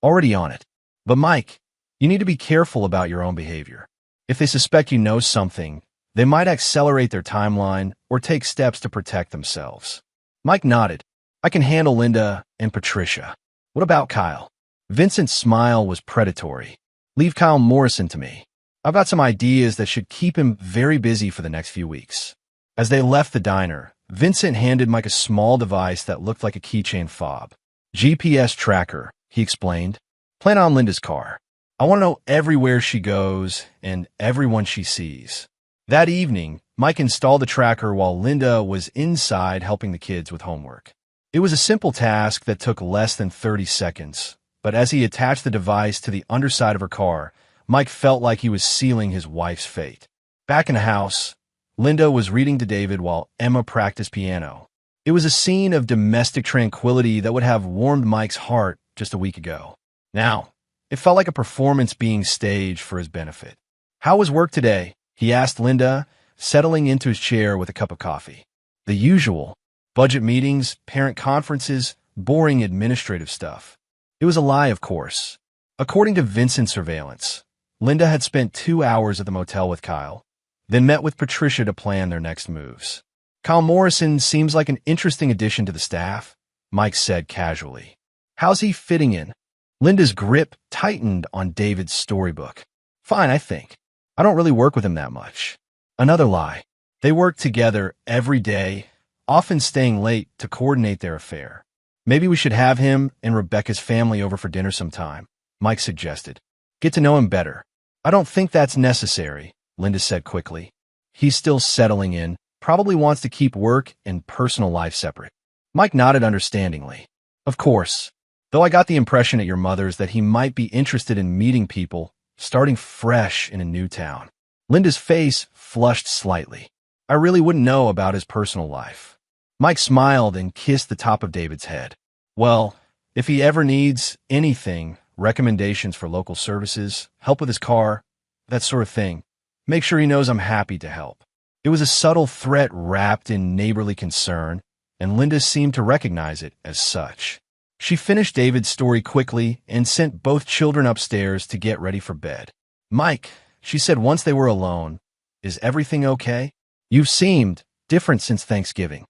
Already on it. But Mike, you need to be careful about your own behavior. If they suspect you know something, they might accelerate their timeline or take steps to protect themselves. Mike nodded. I can handle Linda and Patricia. What about Kyle? Vincent's smile was predatory. Leave Kyle Morrison to me. I've got some ideas that should keep him very busy for the next few weeks. As they left the diner, Vincent handed Mike a small device that looked like a keychain fob. GPS tracker, he explained. Plan on Linda's car. I want to know everywhere she goes and everyone she sees. That evening, Mike installed the tracker while Linda was inside helping the kids with homework. It was a simple task that took less than 30 seconds, but as he attached the device to the underside of her car, Mike felt like he was sealing his wife's fate. Back in the house, Linda was reading to David while Emma practiced piano. It was a scene of domestic tranquility that would have warmed Mike's heart just a week ago. Now, it felt like a performance being staged for his benefit. How was work today? He asked Linda, settling into his chair with a cup of coffee. The usual. Budget meetings, parent conferences, boring administrative stuff. It was a lie, of course. According to Vincent's surveillance, Linda had spent 2 hours at the motel with Kyle, then met with Patricia to plan their next moves. Kyle Morrison seems like an interesting addition to the staff, Mike said casually. How's he fitting in? Linda's grip tightened on David's storybook. Fine, I think. I don't really work with him that much. Another lie. They work together every day, often staying late to coordinate their affair. Maybe we should have him and Rebecca's family over for dinner sometime, Mike suggested. Get to know him better. I don't think that's necessary, Linda said quickly. He's still settling in, probably wants to keep work and personal life separate. Mike nodded understandingly. Of course, though I got the impression at your mother's that he might be interested in meeting people, starting fresh in a new town. Linda's face flushed slightly. I really wouldn't know about his personal life. Mike smiled and kissed the top of David's head. Well, if he ever needs anything, recommendations for local services, help with his car, that sort of thing, make sure he knows I'm happy to help. It was a subtle threat wrapped in neighborly concern, and Linda seemed to recognize it as such. She finished David's story quickly and sent both children upstairs to get ready for bed. Mike, she said once they were alone, is everything okay? You've seemed different since Thanksgiving.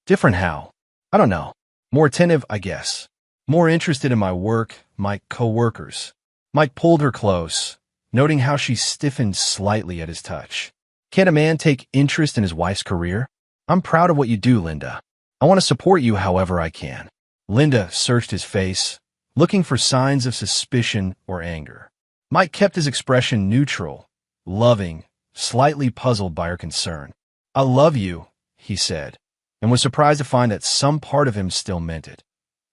Different how? I don't know. More attentive, I guess. More interested in my work, my co-workers. Mike pulled her close, noting how she stiffened slightly at his touch. Can't a man take interest in his wife's career? I'm proud of what you do, Linda. I want to support you however I can. Linda searched his face, looking for signs of suspicion or anger. Mike kept his expression neutral, loving, slightly puzzled by her concern. I love you, he said, and was surprised to find that some part of him still meant it,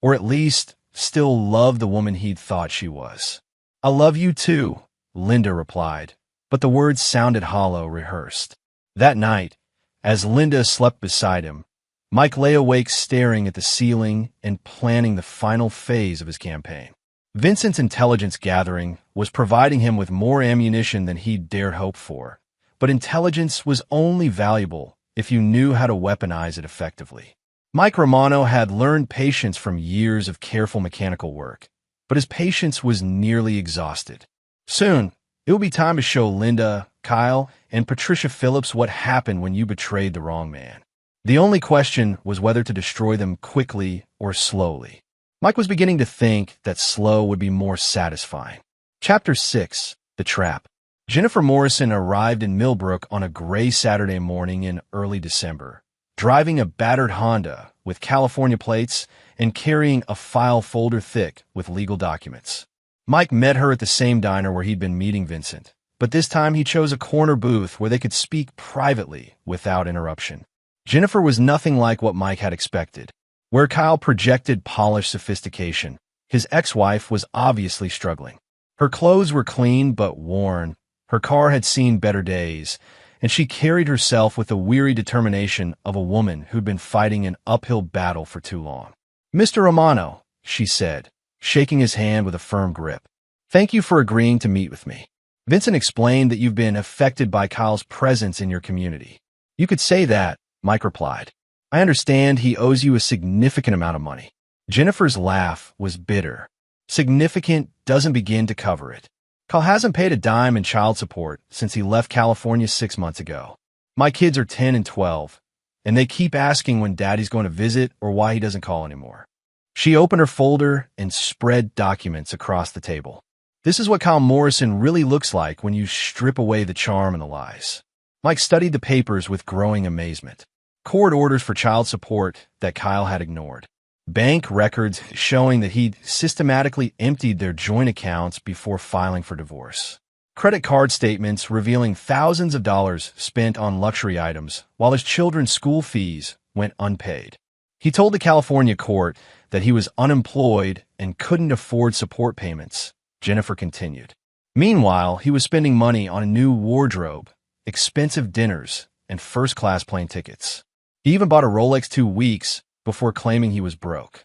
or at least still loved the woman he'd thought she was. I love you too, Linda replied, but the words sounded hollow, rehearsed. That night, as Linda slept beside him, Mike lay awake staring at the ceiling and planning the final phase of his campaign. Vincent's intelligence gathering was providing him with more ammunition than he'd dared hope for, but intelligence was only valuable if you knew how to weaponize it effectively. Mike Romano had learned patience from years of careful mechanical work, but his patience was nearly exhausted. Soon, it would be time to show Linda, Kyle, and Patricia Phillips what happened when you betrayed the wrong man. The only question was whether to destroy them quickly or slowly. Mike was beginning to think that slow would be more satisfying. Chapter 6. The Trap. Jennifer Morrison arrived in Millbrook on a gray Saturday morning in early December, driving a battered Honda with California plates and carrying a file folder thick with legal documents. Mike met her at the same diner where he'd been meeting Vincent, but this time he chose a corner booth where they could speak privately without interruption. Jennifer was nothing like what Mike had expected. Where Kyle projected polished sophistication, his ex-wife was obviously struggling. Her clothes were clean but worn, her car had seen better days, and she carried herself with the weary determination of a woman who'd been fighting an uphill battle for too long. Mr. Romano, she said, shaking his hand with a firm grip. Thank you for agreeing to meet with me. Vincent explained that you've been affected by Kyle's presence in your community. You could say that, Mike replied. I understand he owes you a significant amount of money. Jennifer's laugh was bitter. Significant doesn't begin to cover it. Kyle hasn't paid a dime in child support since he left California 6 months ago. My kids are 10 and 12, and they keep asking when Daddy's going to visit or why he doesn't call anymore. She opened her folder and spread documents across the table. This is what Kyle Morrison really looks like when you strip away the charm and the lies. Mike studied the papers with growing amazement. Court orders for child support that Kyle had ignored. Bank records showing that he'd systematically emptied their joint accounts before filing for divorce. Credit card statements revealing thousands of dollars spent on luxury items while his children's school fees went unpaid. He told the California court that he was unemployed and couldn't afford support payments, Jennifer continued. Meanwhile, he was spending money on a new wardrobe, expensive dinners, and first-class plane tickets. He even bought a Rolex 2 weeks before claiming he was broke.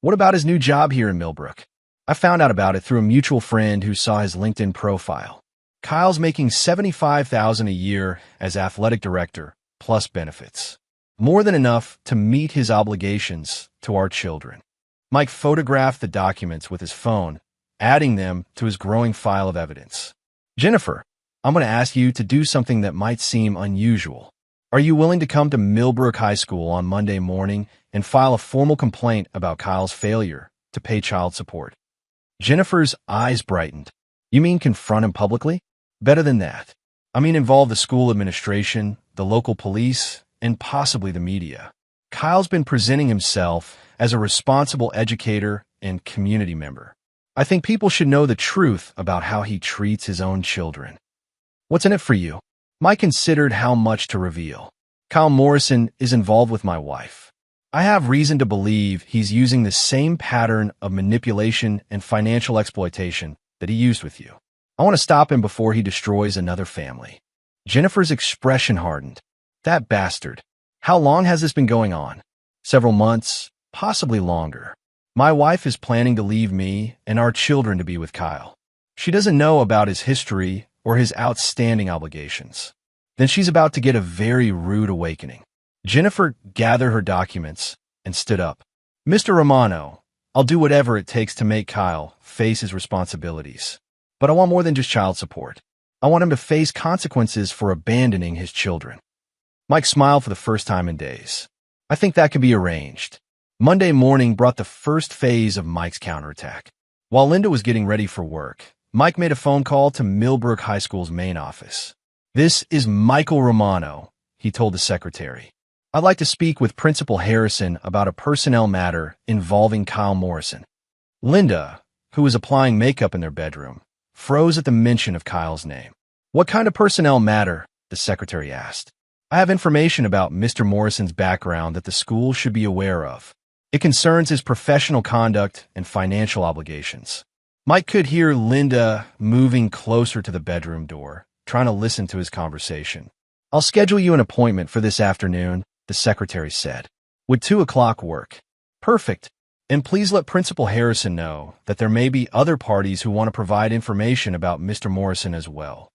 What about his new job here in Millbrook? I found out about it through a mutual friend who saw his LinkedIn profile. Kyle's making $75,000 a year as athletic director, plus benefits. More than enough to meet his obligations to our children. Mike photographed the documents with his phone, adding them to his growing file of evidence. Jennifer, I'm going to ask you to do something that might seem unusual. Are you willing to come to Millbrook High School on Monday morning and file a formal complaint about Kyle's failure to pay child support? Jennifer's eyes brightened. You mean confront him publicly? Better than that. I mean involve the school administration, the local police, and possibly the media. Kyle's been presenting himself as a responsible educator and community member. I think people should know the truth about how he treats his own children. What's in it for you? Mike considered how much to reveal. Kyle Morrison is involved with my wife. I have reason to believe he's using the same pattern of manipulation and financial exploitation that he used with you. I want to stop him before he destroys another family. Jennifer's expression hardened. That bastard. How long has this been going on? Several months, possibly longer. My wife is planning to leave me and our children to be with Kyle. She doesn't know about his history or his outstanding obligations. Then she's about to get a very rude awakening. Jennifer gathered her documents and stood up. Mr. Romano, I'll do whatever it takes to make Kyle face his responsibilities. But I want more than just child support. I want him to face consequences for abandoning his children. Mike smiled for the first time in days. I think that can be arranged. Monday morning brought the first phase of Mike's counterattack. While Linda was getting ready for work, Mike made a phone call to Millbrook High School's main office. This is Michael Romano, he told the secretary. I'd like to speak with Principal Harrison about a personnel matter involving Kyle Morrison. Linda, who was applying makeup in their bedroom, froze at the mention of Kyle's name. What kind of personnel matter? The secretary asked. I have information about Mr. Morrison's background that the school should be aware of. It concerns his professional conduct and financial obligations. Mike could hear Linda moving closer to the bedroom door, trying to listen to his conversation. I'll schedule you an appointment for this afternoon, the secretary said. Would 2 o'clock work? Perfect. And please let Principal Harrison know that there may be other parties who want to provide information about Mr. Morrison as well.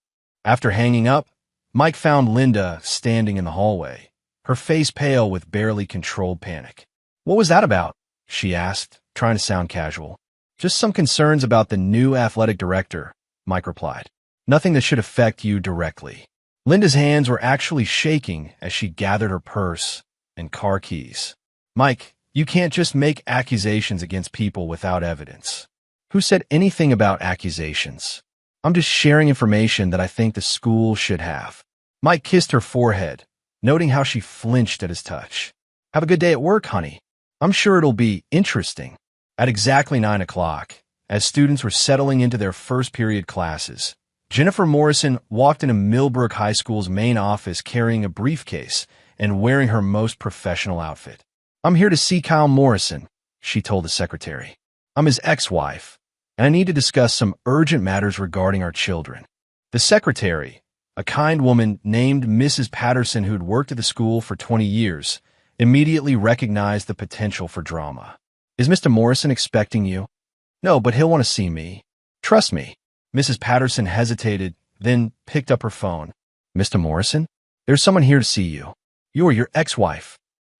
After hanging up, Mike found Linda standing in the hallway, her face pale with barely controlled panic. What was that about? She asked, trying to sound casual. Just some concerns about the new athletic director, Mike replied. Nothing that should affect you directly. Linda's hands were actually shaking as she gathered her purse and car keys. Mike, you can't just make accusations against people without evidence. Who said anything about accusations? I'm just sharing information that I think the school should have. Mike kissed her forehead, noting how she flinched at his touch. Have a good day at work, honey. I'm sure it'll be interesting. At exactly 9 o'clock, as students were settling into their first period classes, Jennifer Morrison walked into Millbrook High School's main office carrying a briefcase and wearing her most professional outfit. I'm here to see Kyle Morrison, she told the secretary. I'm his ex-wife, and I need to discuss some urgent matters regarding our children. The secretary, a kind woman named Mrs. Patterson who'd worked at the school for 20 years, immediately recognized the potential for drama. Is Mr. Morrison expecting you? No, but he'll want to see me. Trust me. Mrs. Patterson hesitated, then picked up her phone. Mr. Morrison? There's someone here to see you. You're your ex-wife.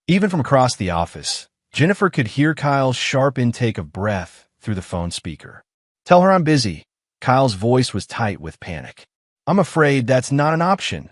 Even from across the office, Jennifer could hear Kyle's sharp intake of breath through the phone speaker. Tell her I'm busy. Kyle's voice was tight with panic. I'm afraid that's not an option,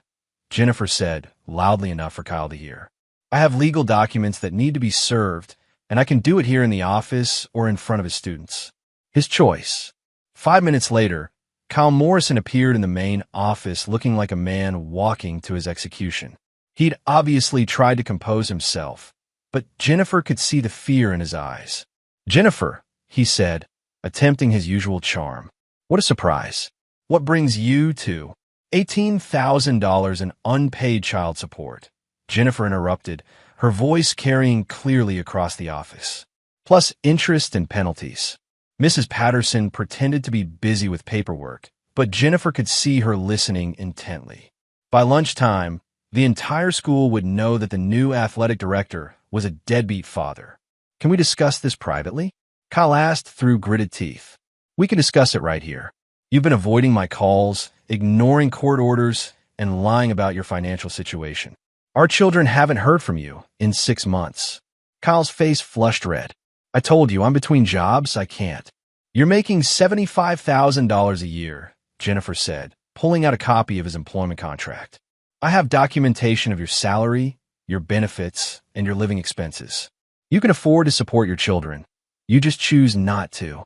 Jennifer said, loudly enough for Kyle to hear. I have legal documents that need to be served, and I can do it here in the office or in front of his students. His choice. 5 minutes later, Kyle Morrison appeared in the main office looking like a man walking to his execution. He'd obviously tried to compose himself, but Jennifer could see the fear in his eyes. "Jennifer," he said, attempting his usual charm. "What a surprise. What brings you to $18,000 in unpaid child support?" Jennifer interrupted, her voice carrying clearly across the office. "Plus interest and penalties." Mrs. Patterson pretended to be busy with paperwork, but Jennifer could see her listening intently. By lunchtime, the entire school would know that the new athletic director was a deadbeat father. "Can we discuss this privately?" Kyle asked through gritted teeth. "We can discuss it right here. You've been avoiding my calls, ignoring court orders, and lying about your financial situation. Our children haven't heard from you in 6 months." Kyle's face flushed red. "I told you, I'm between jobs. I can't." "You're making $75,000 a year," Jennifer said, pulling out a copy of his employment contract. "I have documentation of your salary, your benefits, and your living expenses. You can afford to support your children. You just choose not to."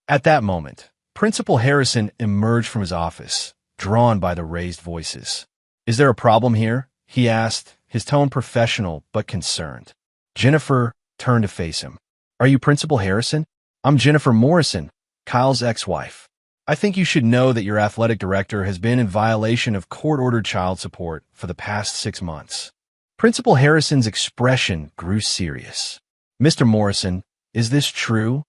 At that moment, Principal Harrison emerged from his office, drawn by the raised voices. "Is there a problem here?" he asked, his tone professional but concerned. Jennifer turned to face him. "Are you Principal Harrison? I'm Jennifer Morrison, Kyle's ex-wife. I think you should know that your athletic director has been in violation of court-ordered child support for the past 6 months." Principal Harrison's expression grew serious. "Mr. Morrison, is this true?"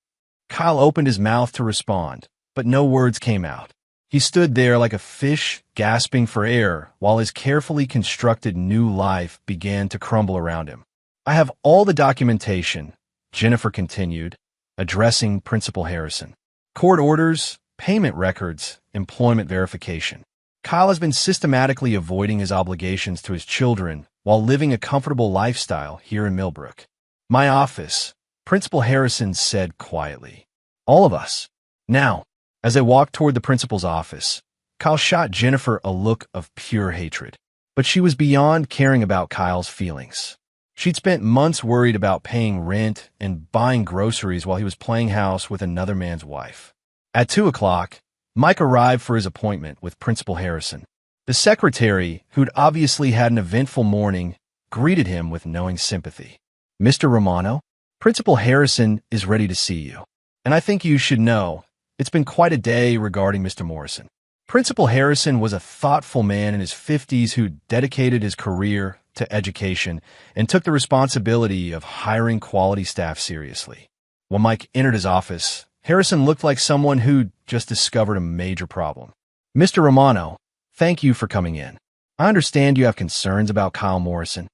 Kyle opened his mouth to respond, but no words came out. He stood there like a fish gasping for air while his carefully constructed new life began to crumble around him. "I have all the documentation," Jennifer continued, addressing Principal Harrison. "Court orders, payment records, employment verification. Kyle has been systematically avoiding his obligations to his children while living a comfortable lifestyle here in Millbrook." "My office," Principal Harrison said quietly. "All of us." Now, as they walked toward the principal's office, Kyle shot Jennifer a look of pure hatred. But she was beyond caring about Kyle's feelings. She'd spent months worried about paying rent and buying groceries while he was playing house with another man's wife. At 2 o'clock, Mike arrived for his appointment with Principal Harrison. The secretary, who'd obviously had an eventful morning, greeted him with knowing sympathy. "Mr. Romano, Principal Harrison is ready to see you. And I think you should know, it's been quite a day regarding Mr. Morrison." Principal Harrison was a thoughtful man in his 50s who dedicated his career to education and took the responsibility of hiring quality staff seriously. When Mike entered his office, Harrison looked like someone who'd just discovered a major problem. "Mr. Romano, thank you for coming in. I understand you have concerns about Kyle Morrison."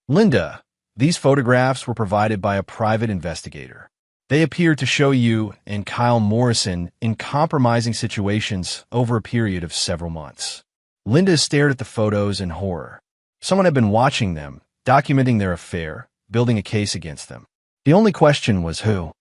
"Linda, these photographs were provided by a private investigator. They appear to show you and Kyle Morrison in compromising situations over a period of several months." Linda stared at the photos in horror. Someone had been watching them, documenting their affair, building a case against them. The only question was who.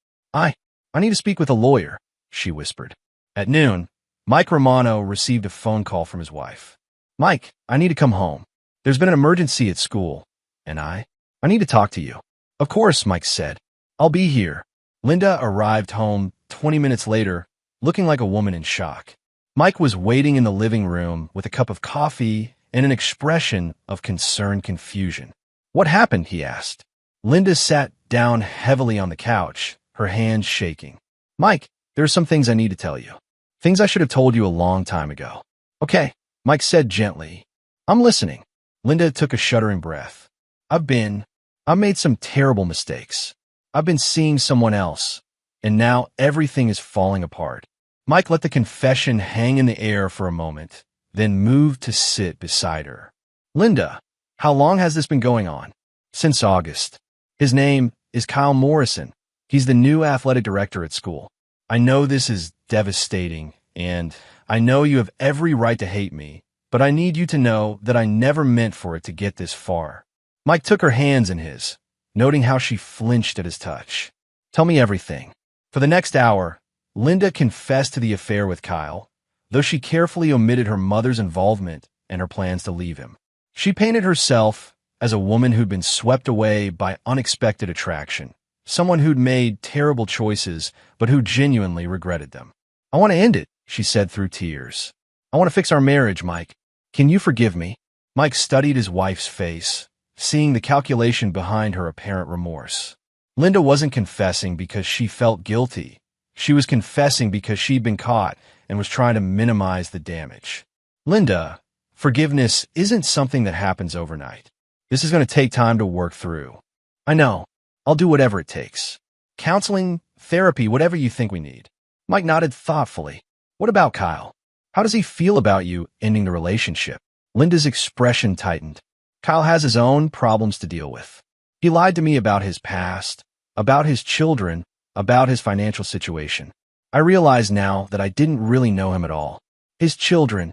I need to speak with a lawyer," she whispered. At noon, Mike Romano received a phone call from his wife. "Mike, I need to come home. There's been an emergency at school, and I need to talk to you." "Of course," Mike said. "I'll be here." Linda arrived home 20 minutes later, looking like a woman in shock. Mike was waiting in the living room with a cup of coffee and an expression of concerned confusion. "What happened?" he asked. Linda sat down heavily on the couch, her hands shaking. "Mike, there are some things I need to tell you. Things I should have told you a long time ago." "Okay," Mike said gently. "I'm listening." Linda took a shuddering breath. I've made some terrible mistakes. I've been seeing someone else, and now everything is falling apart." Mike let the confession hang in the air for a moment, then moved to sit beside her. "Linda, how long has this been going on?" "Since August. His name is Kyle Morrison. He's the new athletic director at school. I know this is devastating, and I know you have every right to hate me, but I need you to know that I never meant for it to get this far." Mike took her hands in his, noting how she flinched at his touch. "Tell me everything." For the next hour, Linda confessed to the affair with Kyle, though she carefully omitted her mother's involvement and her plans to leave him. She painted herself as a woman who'd been swept away by unexpected attraction, someone who'd made terrible choices, but who genuinely regretted them. "I want to end it," she said through tears. "I want to fix our marriage, Mike. Can you forgive me?" Mike studied his wife's face, seeing the calculation behind her apparent remorse. Linda wasn't confessing because she felt guilty. She was confessing because she'd been caught and was trying to minimize the damage. Linda, forgiveness isn't something that happens overnight. This is going to take time to work through. I know. I'll do whatever it takes. Counseling, therapy, whatever you think we need. Mike nodded thoughtfully. What about Kyle? How does he feel about you ending the relationship? Linda's expression tightened. Kyle has his own problems to deal with. He lied to me about his past, about his children, about his financial situation. I realize now that I didn't really know him at all. His children.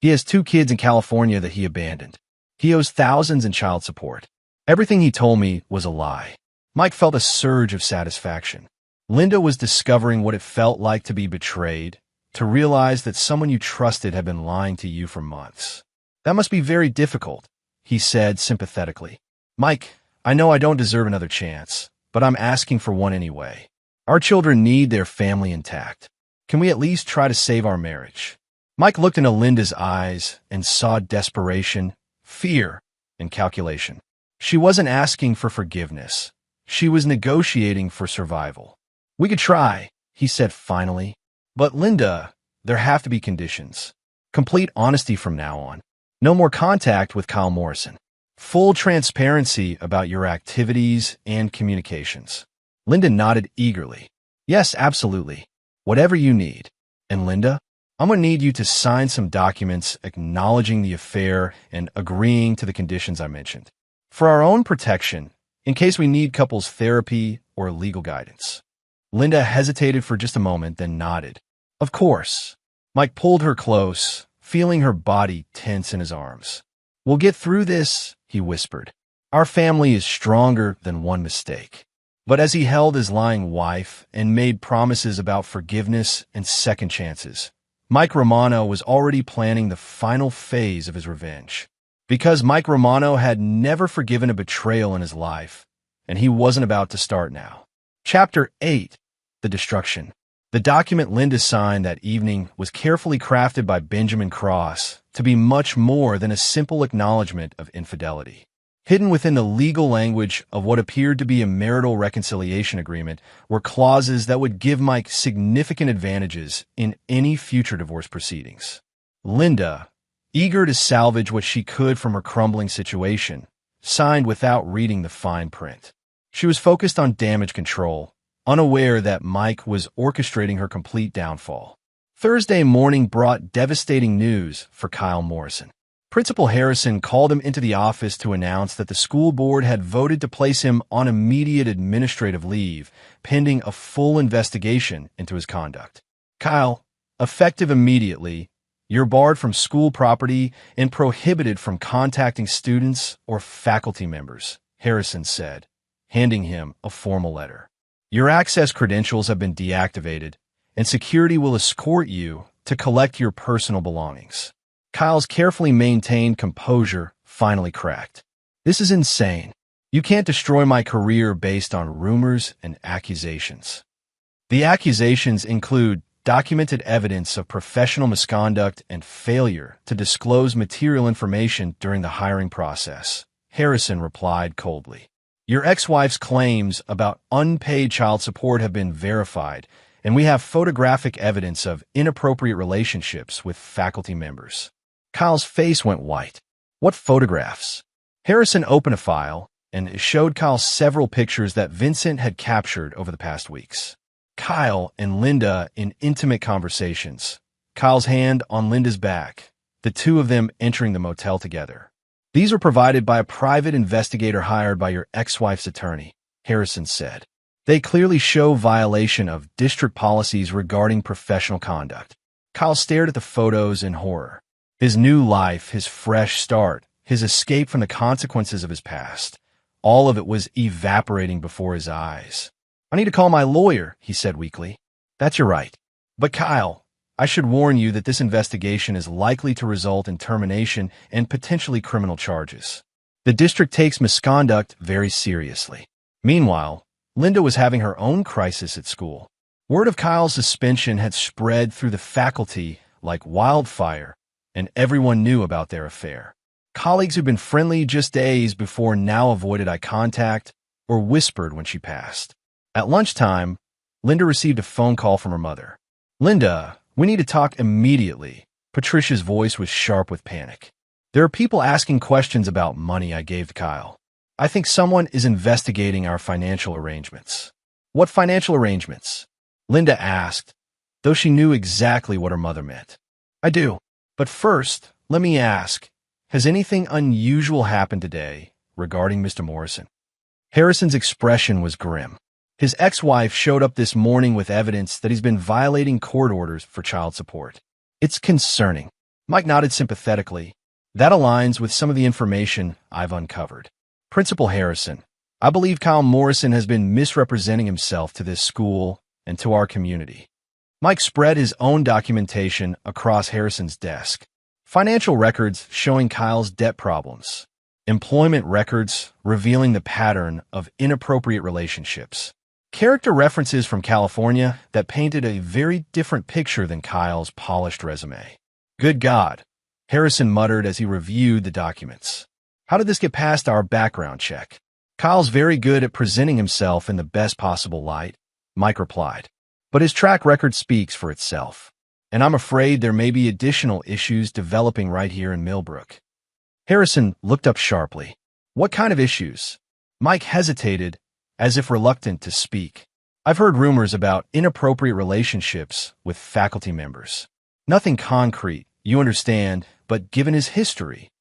He has 2 kids in California that he abandoned. He owes thousands in child support. Everything he told me was a lie. Mike felt a surge of satisfaction. Linda was discovering what it felt like to be betrayed, to realize that someone you trusted had been lying to you for months. That must be very difficult, he said sympathetically. Mike, I know I don't deserve another chance, but I'm asking for one anyway. Our children need their family intact. Can we at least try to save our marriage? Mike looked into Linda's eyes and saw desperation, fear, and calculation. She wasn't asking for forgiveness. She was negotiating for survival. We could try, he said finally. But Linda, there have to be conditions. Complete honesty from now on. No more contact with Kyle Morrison. Full transparency about your activities and communications. Linda nodded eagerly. Yes, absolutely. Whatever you need. And Linda, I'm going to need you to sign some documents acknowledging the affair and agreeing to the conditions I mentioned. For our own protection, in case we need couples therapy or legal guidance. Linda hesitated for just a moment, then nodded. Of course. Mike pulled her close, feeling her body tense in his arms. We'll get through this, he whispered. Our family is stronger than one mistake. But as he held his lying wife and made promises about forgiveness and second chances, Mike Romano was already planning the final phase of his revenge. Because Mike Romano had never forgiven a betrayal in his life, and he wasn't about to start now. Chapter 8. The Destruction. The document Linda signed that evening was carefully crafted by Benjamin Cross to be much more than a simple acknowledgement of infidelity. Hidden within the legal language of what appeared to be a marital reconciliation agreement were clauses that would give Mike significant advantages in any future divorce proceedings. Linda, eager to salvage what she could from her crumbling situation, signed without reading the fine print. She was focused on damage control, unaware that Mike was orchestrating her complete downfall. Thursday morning brought devastating news for Kyle Morrison. Principal Harrison called him into the office to announce that the school board had voted to place him on immediate administrative leave, pending a full investigation into his conduct. Kyle, effective immediately, you're barred from school property and prohibited from contacting students or faculty members, Harrison said, handing him a formal letter. Your access credentials have been deactivated, and security will escort you to collect your personal belongings. Kyle's carefully maintained composure finally cracked. This is insane. You can't destroy my career based on rumors and accusations. The accusations include documented evidence of professional misconduct and failure to disclose material information during the hiring process, Harrison replied coldly. Your ex-wife's claims about unpaid child support have been verified, and we have photographic evidence of inappropriate relationships with faculty members. Kyle's face went white. What photographs? Harrison opened a file and showed Kyle several pictures that Vincent had captured over the past weeks. Kyle and Linda in intimate conversations. Kyle's hand on Linda's back, the two of them entering the motel together. These were provided by a private investigator hired by your ex-wife's attorney, Harrison said. They clearly show violation of district policies regarding professional conduct. Kyle stared at the photos in horror. His new life, his fresh start, his escape from the consequences of his past, all of it was evaporating before his eyes. I need to call my lawyer, he said weakly. That's your right. But Kyle, I should warn you that this investigation is likely to result in termination and potentially criminal charges. The district takes misconduct very seriously. Meanwhile, Linda was having her own crisis at school. Word of Kyle's suspension had spread through the faculty like wildfire, and everyone knew about their affair. Colleagues who'd been friendly just days before now avoided eye contact or whispered when she passed. At lunchtime, Linda received a phone call from her mother. "Linda, we need to talk immediately." Patricia's voice was sharp with panic. "There are people asking questions about money I gave to Kyle. I think someone is investigating our financial arrangements." "What financial arrangements?" Linda asked, though she knew exactly what her mother meant. "I do. But first, let me ask, has anything unusual happened today regarding Mr. Morrison?" Harrison's expression was grim. His ex-wife showed up this morning with evidence that he's been violating court orders for child support. "It's concerning." Mike nodded sympathetically. "That aligns with some of the information I've uncovered." "Principal Harrison, I believe Kyle Morrison has been misrepresenting himself to this school and to our community." Mike spread his own documentation across Harrison's desk. Financial records showing Kyle's debt problems. Employment records revealing the pattern of inappropriate relationships. Character references from California that painted a very different picture than Kyle's polished resume. "Good God," Harrison muttered as he reviewed the documents. "How did this get past our background check?" "Kyle's very good at presenting himself in the best possible light," Mike replied. "But his track record speaks for itself. And I'm afraid there may be additional issues developing right here in Millbrook." Harrison looked up sharply. "What kind of issues?" Mike hesitated, as if reluctant to speak. "I've heard rumors about inappropriate relationships with faculty members. Nothing concrete, you understand, but given his history."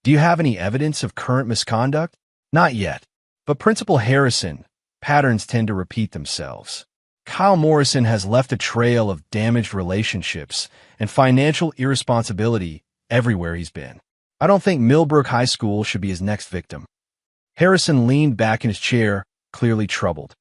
"Do you have any evidence of current misconduct?" "Not yet. But Principal Harrison, patterns tend to repeat themselves. Kyle Morrison has left a trail of damaged relationships and financial irresponsibility everywhere he's been. I don't think Millbrook High School should be his next victim." Harrison leaned back in his chair, clearly troubled.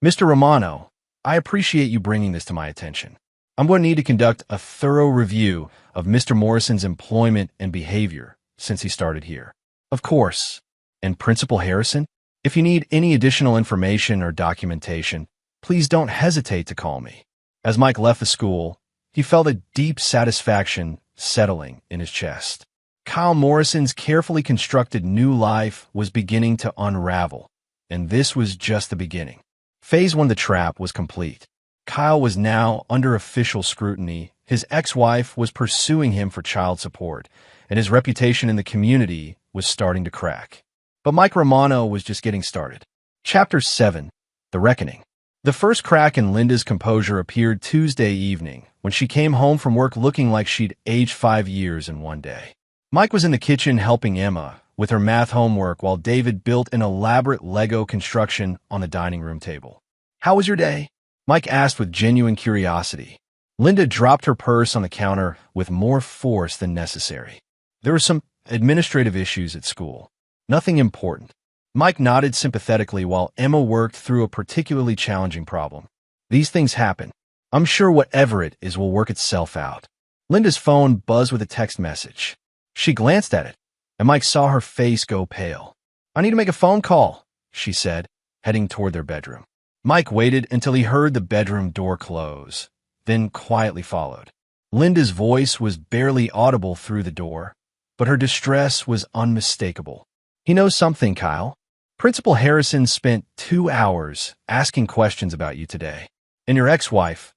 "Mr. Romano, I appreciate you bringing this to my attention. I'm going to need to conduct a thorough review of Mr. Morrison's employment and behavior since he started here." "Of course." "And Principal Harrison, if you need any additional information or documentation, please don't hesitate to call me." As Mike left the school, he felt a deep satisfaction settling in his chest. Kyle Morrison's carefully constructed new life was beginning to unravel, and this was just the beginning. Phase 1 of the trap was complete. Kyle was now under official scrutiny, his ex-wife was pursuing him for child support, and his reputation in the community was starting to crack. But Mike Romano was just getting started. Chapter 7. The Reckoning. The first crack in Linda's composure appeared Tuesday evening, when she came home from work looking like she'd aged 5 years in one day. Mike was in the kitchen helping Emma with her math homework while David built an elaborate Lego construction on the dining room table. "How was your day?" Mike asked with genuine curiosity. Linda dropped her purse on the counter with more force than necessary. "There were some administrative issues at school. Nothing important." Mike nodded sympathetically while Emma worked through a particularly challenging problem. "These things happen. I'm sure whatever it is will work itself out." Linda's phone buzzed with a text message. She glanced at it, and Mike saw her face go pale. "I need to make a phone call," she said, heading toward their bedroom. Mike waited until he heard the bedroom door close, then quietly followed. Linda's voice was barely audible through the door, but her distress was unmistakable. "He knows something, Kyle. Principal Harrison spent 2 hours asking questions about you today. And your ex-wife.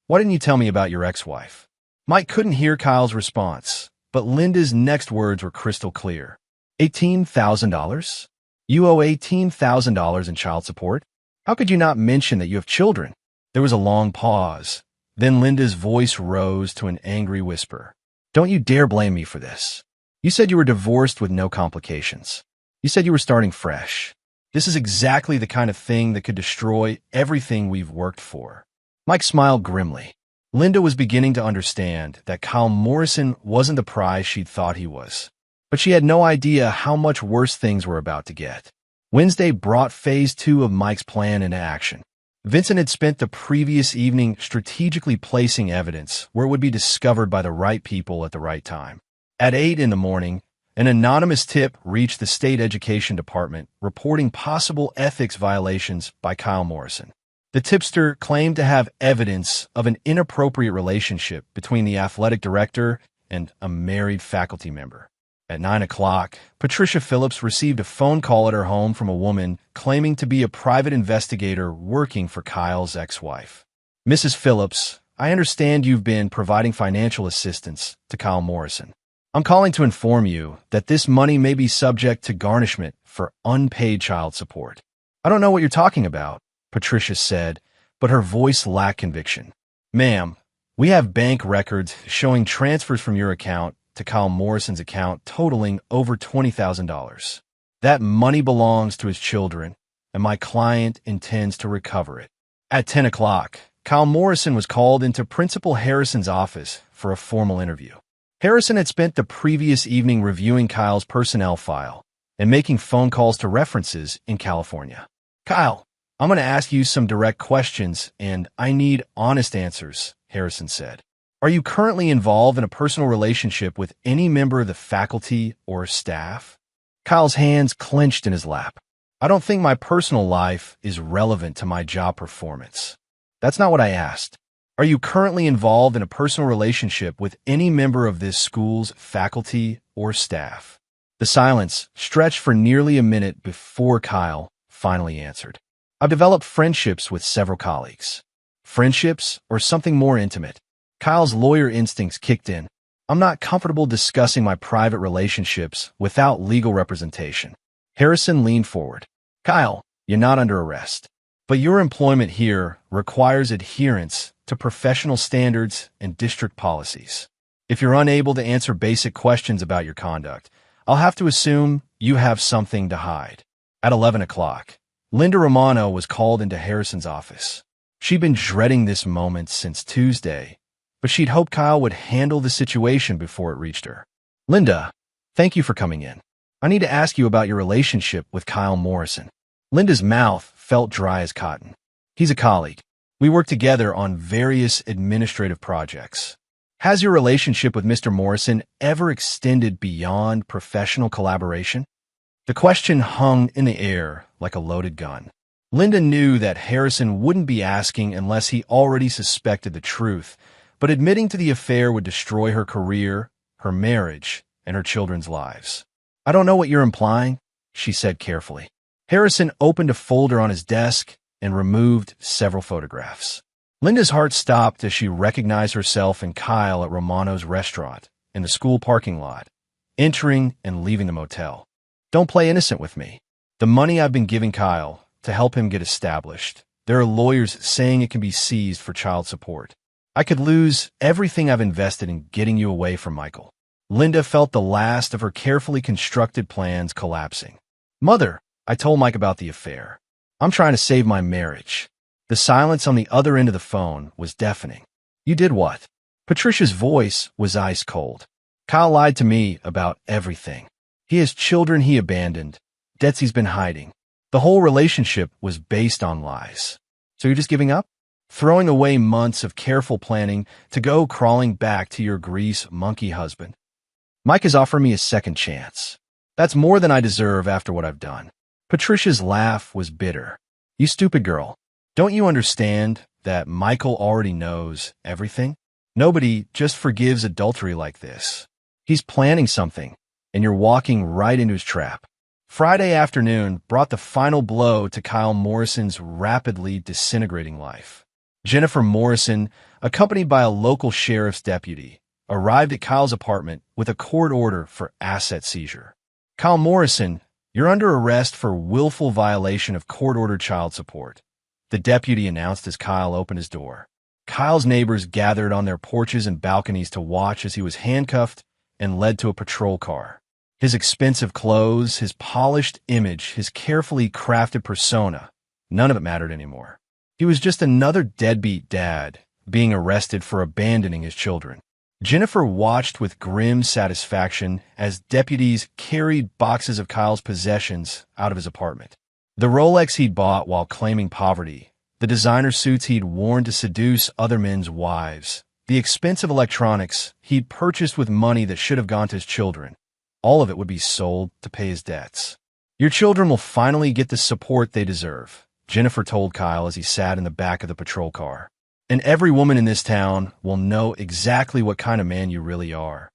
Why didn't you tell me about your ex-wife?" Mike couldn't hear Kyle's response, but Linda's next words were crystal clear. $18,000? You owe $18,000 in child support? How could you not mention that you have children?" There was a long pause. Then Linda's voice rose to an angry whisper. "Don't you dare blame me for this. You said you were divorced with no complications. You said you were starting fresh. This is exactly the kind of thing that could destroy everything we've worked for." Mike smiled grimly. Linda was beginning to understand that Kyle Morrison wasn't the prize she'd thought he was. But she had no idea how much worse things were about to get. Wednesday brought phase 2 of Mike's plan into action. Vincent had spent the previous evening strategically placing evidence where it would be discovered by the right people at the right time. At 8 in the morning, an anonymous tip reached the state education department reporting possible ethics violations by Kyle Morrison. The tipster claimed to have evidence of an inappropriate relationship between the athletic director and a married faculty member. At 9 o'clock, Patricia Phillips received a phone call at her home from a woman claiming to be a private investigator working for Kyle's ex-wife. Mrs. Phillips, I understand you've been providing financial assistance to Kyle Morrison. I'm calling to inform you that this money may be subject to garnishment for unpaid child support. I don't know what you're talking about, Patricia said, but her voice lacked conviction. Ma'am, we have bank records showing transfers from your account to Kyle Morrison's account totaling over $20,000. That money belongs to his children, and my client intends to recover it. At 10 o'clock, Kyle Morrison was called into Principal Harrison's office for a formal interview. Harrison had spent the previous evening reviewing Kyle's personnel file and making phone calls to references in California. Kyle, I'm going to ask you some direct questions, and I need honest answers, Harrison said. Are you currently involved in a personal relationship with any member of the faculty or staff? Kyle's hands clenched in his lap. I don't think my personal life is relevant to my job performance. That's not what I asked. Are you currently involved in a personal relationship with any member of this school's faculty or staff? The silence stretched for nearly a minute before Kyle finally answered. I've developed friendships with several colleagues. Friendships or something more intimate? Kyle's lawyer instincts kicked in. I'm not comfortable discussing my private relationships without legal representation. Harrison leaned forward. Kyle, you're not under arrest, but your employment here requires adherence to professional standards and district policies. If you're unable to answer basic questions about your conduct, I'll have to assume you have something to hide. At 11 o'clock, Linda Romano was called into Harrison's office. She'd been dreading this moment since Tuesday, but she'd hoped Kyle would handle the situation before it reached her. Linda, thank you for coming in. I need to ask you about your relationship with Kyle Morrison. Linda's mouth felt dry as cotton. He's a colleague. We work together on various administrative projects. Has your relationship with Mr. Morrison ever extended beyond professional collaboration? The question hung in the air like a loaded gun. Linda knew that Harrison wouldn't be asking unless he already suspected the truth, but admitting to the affair would destroy her career, her marriage, and her children's lives. I don't know what you're implying, she said carefully. Harrison opened a folder on his desk and removed several photographs. Linda's heart stopped as she recognized herself and Kyle at Romano's restaurant, in the school parking lot, entering and leaving the motel. Don't play innocent with me. The money I've been giving Kyle to help him get established, there are lawyers saying it can be seized for child support. I could lose everything I've invested in getting you away from Michael. Linda felt the last of her carefully constructed plans collapsing. Mother, I told Mike about the affair. I'm trying to save my marriage. The silence on the other end of the phone was deafening. You did what? Patricia's voice was ice cold. Kyle lied to me about everything. He has children he abandoned, debts he's been hiding. The whole relationship was based on lies. So you're just giving up? Throwing away months of careful planning to go crawling back to your grease monkey husband? Mike has offered me a second chance. That's more than I deserve after what I've done. Patricia's laugh was bitter. You stupid girl. Don't you understand that Michael already knows everything? Nobody just forgives adultery like this. He's planning something, and you're walking right into his trap. Friday afternoon brought the final blow to Kyle Morrison's rapidly disintegrating life. Jennifer Morrison, accompanied by a local sheriff's deputy, arrived at Kyle's apartment with a court order for asset seizure. Kyle Morrison, you're under arrest for willful violation of court-ordered child support, the deputy announced as Kyle opened his door. Kyle's neighbors gathered on their porches and balconies to watch as he was handcuffed and led to a patrol car. His expensive clothes, his polished image, his carefully crafted persona, none of it mattered anymore. He was just another deadbeat dad being arrested for abandoning his children. Jennifer watched with grim satisfaction as deputies carried boxes of Kyle's possessions out of his apartment. The Rolex he'd bought while claiming poverty, the designer suits he'd worn to seduce other men's wives, the expensive electronics he'd purchased with money that should have gone to his children, all of it would be sold to pay his debts. Your children will finally get the support they deserve, Jennifer told Kyle as he sat in the back of the patrol car. And every woman in this town will know exactly what kind of man you really are.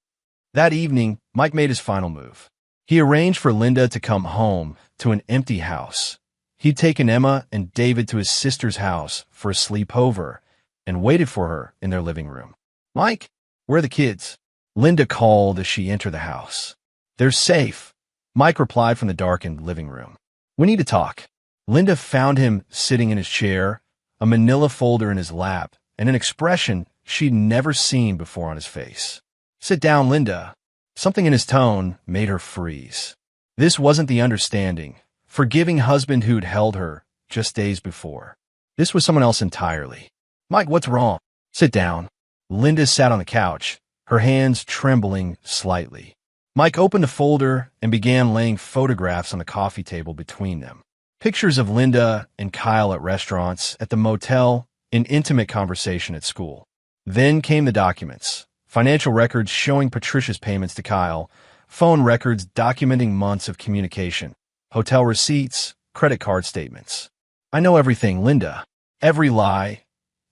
That evening, Mike made his final move. He arranged for Linda to come home to an empty house. He'd taken Emma and David to his sister's house for a sleepover and waited for her in their living room. "Mike, where are the kids?" Linda called as she entered the house. "They're safe," Mike replied from the darkened living room. "We need to talk." Linda found him sitting in his chair, a manila folder in his lap, and an expression she'd never seen before on his face. "Sit down, Linda." Something in his tone made her freeze. This wasn't the understanding, forgiving husband who'd held her just days before. This was someone else entirely. "Mike, what's wrong?" "Sit down." Linda sat on the couch, her hands trembling slightly. Mike opened the folder and began laying photographs on the coffee table between them. Pictures of Linda and Kyle at restaurants, at the motel, an intimate conversation at school. Then came the documents. Financial records showing Patricia's payments to Kyle, phone records documenting months of communication, hotel receipts, credit card statements. "I know everything, Linda. Every lie,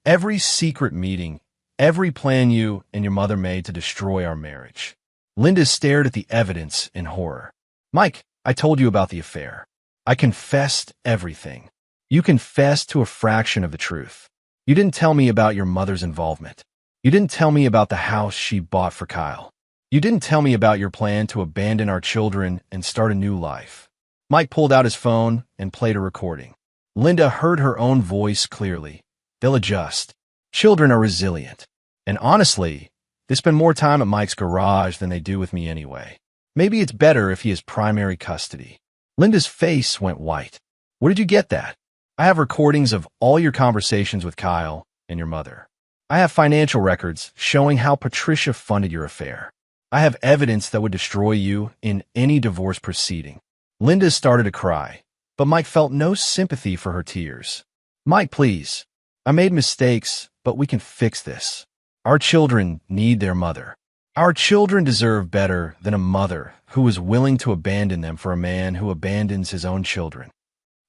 every secret meeting, every plan you and your mother made to destroy our marriage." Linda stared at the evidence in horror. "Mike, I told you about the affair. I confessed everything. You confessed to a fraction of the truth. You didn't tell me about your mother's involvement. You didn't tell me about the house she bought for Kyle. You didn't tell me about your plan to abandon our children and start a new life." Mike pulled out his phone and played a recording. Linda heard her own voice clearly. "They'll adjust. Children are resilient. And honestly, they spend more time at Mike's garage than they do with me anyway. Maybe it's better if he has primary custody." Linda's face went white. "Where did you get that?" "I have recordings of all your conversations with Kyle and your mother. I have financial records showing how Patricia funded your affair. I have evidence that would destroy you in any divorce proceeding." Linda started to cry, but Mike felt no sympathy for her tears. "Mike, please. I made mistakes, but we can fix this. Our children need their mother. Our children deserve better than a mother who is willing to abandon them for a man who abandons his own children."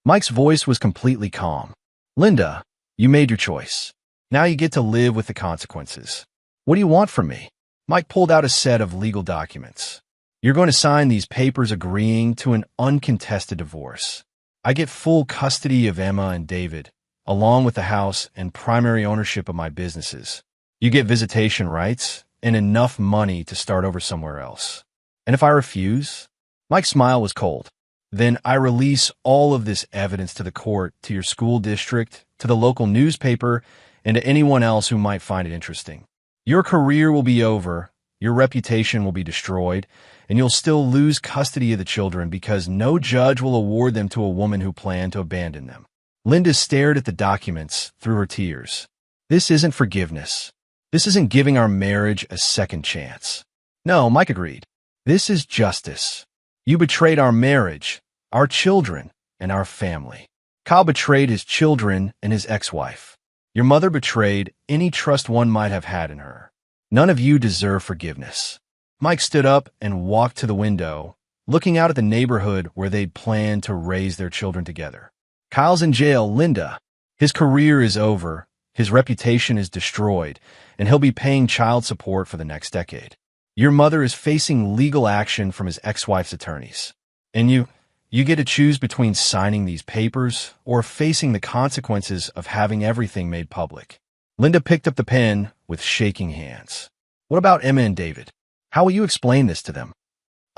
Mike's voice was completely calm. "Linda, you made your choice. Now you get to live with the consequences. What do you want from me?" Mike pulled out a set of legal documents. "You're going to sign these papers agreeing to an uncontested divorce. I get full custody of Emma and David, along with the house and primary ownership of my businesses. You get visitation rights and enough money to start over somewhere else. And if I refuse?" Mike's smile was cold. "Then I release all of this evidence to the court, to your school district, to the local newspaper, and to anyone else who might find it interesting. Your career will be over, your reputation will be destroyed, and you'll still lose custody of the children because no judge will award them to a woman who planned to abandon them." Linda stared at the documents through her tears. "This isn't forgiveness. This isn't giving our marriage a second chance." "No," Mike agreed. "This is justice. You betrayed our marriage, our children, and our family. Kyle betrayed his children and his ex-wife. Your mother betrayed any trust one might have had in her. None of you deserve forgiveness." Mike stood up and walked to the window, looking out at the neighborhood where they'd planned to raise their children together. "Kyle's in jail, Linda. His career is over, his reputation is destroyed, and he'll be paying child support for the next decade. Your mother is facing legal action from his ex-wife's attorneys. And you get to choose between signing these papers or facing the consequences of having everything made public." Linda picked up the pen with shaking hands. "What about Emma and David? How will you explain this to them?"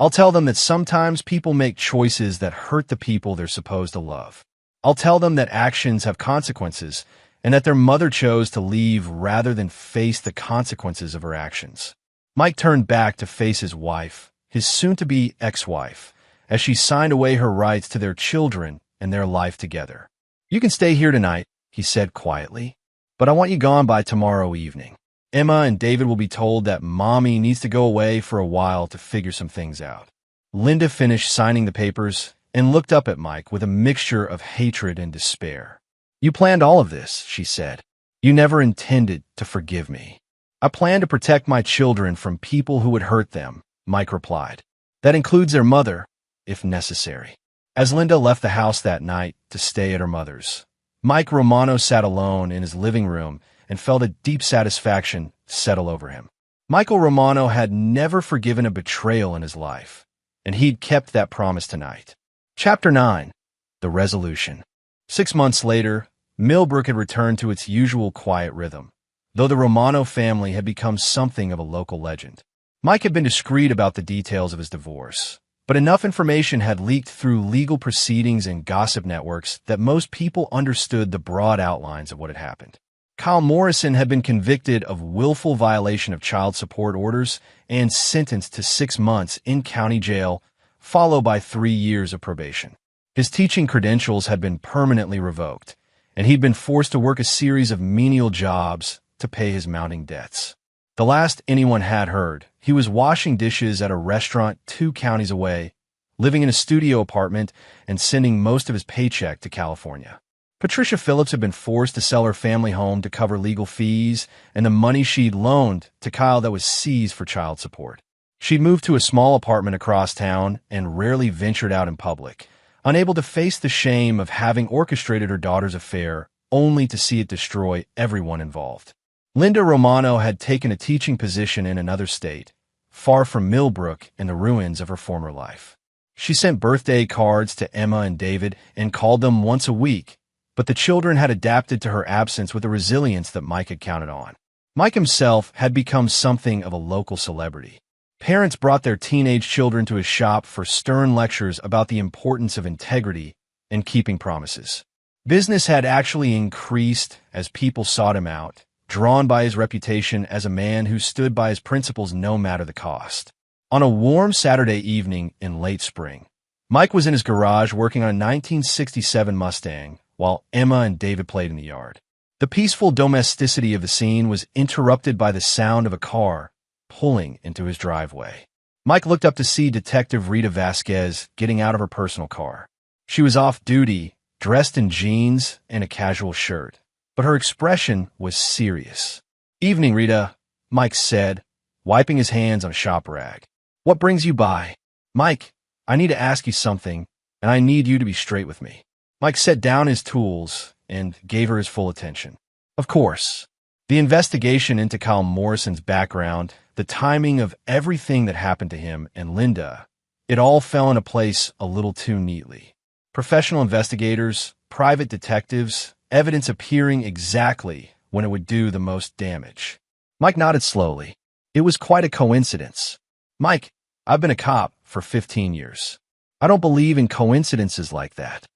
"I'll tell them that sometimes people make choices that hurt the people they're supposed to love. I'll tell them that actions have consequences and that their mother chose to leave rather than face the consequences of her actions." Mike turned back to face his wife, his soon-to-be ex-wife, as she signed away her rights to their children and their life together. "You can stay here tonight," he said quietly, "but I want you gone by tomorrow evening. Emma and David will be told that Mommy needs to go away for a while to figure some things out." Linda finished signing the papers and looked up at Mike with a mixture of hatred and despair. "You planned all of this," she said. "You never intended to forgive me." "I plan to protect my children from people who would hurt them," Mike replied. "That includes their mother, if necessary." As Linda left the house that night to stay at her mother's, Mike Romano sat alone in his living room and felt a deep satisfaction settle over him. Michael Romano had never forgiven a betrayal in his life, and he'd kept that promise tonight. Chapter 9. The Resolution. 6 months later, Millbrook had returned to its usual quiet rhythm, though the Romano family had become something of a local legend. Mike had been discreet about the details of his divorce, but enough information had leaked through legal proceedings and gossip networks that most people understood the broad outlines of what had happened. Kyle Morrison had been convicted of willful violation of child support orders and sentenced to 6 months in county jail, followed by 3 years of probation. His teaching credentials had been permanently revoked, and he'd been forced to work a series of menial jobs to pay his mounting debts. The last anyone had heard, he was washing dishes at a restaurant 2 counties away, living in a studio apartment, and sending most of his paycheck to California. Patricia Phillips had been forced to sell her family home to cover legal fees and the money she'd loaned to Kyle that was seized for child support. She'd moved to a small apartment across town and rarely ventured out in public, unable to face the shame of having orchestrated her daughter's affair only to see it destroy everyone involved. Linda Romano had taken a teaching position in another state, far from Millbrook and the ruins of her former life. She sent birthday cards to Emma and David and called them once a week, but the children had adapted to her absence with a resilience that Mike had counted on. Mike himself had become something of a local celebrity. Parents brought their teenage children to his shop for stern lectures about the importance of integrity and keeping promises. Business had actually increased as people sought him out, drawn by his reputation as a man who stood by his principles no matter the cost. On a warm Saturday evening in late spring, Mike was in his garage working on a 1967 Mustang, while Emma and David played in the yard. The peaceful domesticity of the scene was interrupted by the sound of a car pulling into his driveway. Mike looked up to see Detective Rita Vasquez getting out of her personal car. She was off-duty, dressed in jeans and a casual shirt, but her expression was serious. "Evening, Rita," Mike said, wiping his hands on a shop rag. "What brings you by?" "Mike, I need to ask you something, and I need you to be straight with me." Mike set down his tools and gave her his full attention. "Of course." The investigation into Kyle Morrison's background, the timing of everything that happened to him and Linda, it all fell into place a little too neatly. Professional investigators, private detectives, evidence appearing exactly when it would do the most damage. Mike nodded slowly. It was quite a coincidence. "Mike, I've been a cop for 15 years. I don't believe in coincidences like that."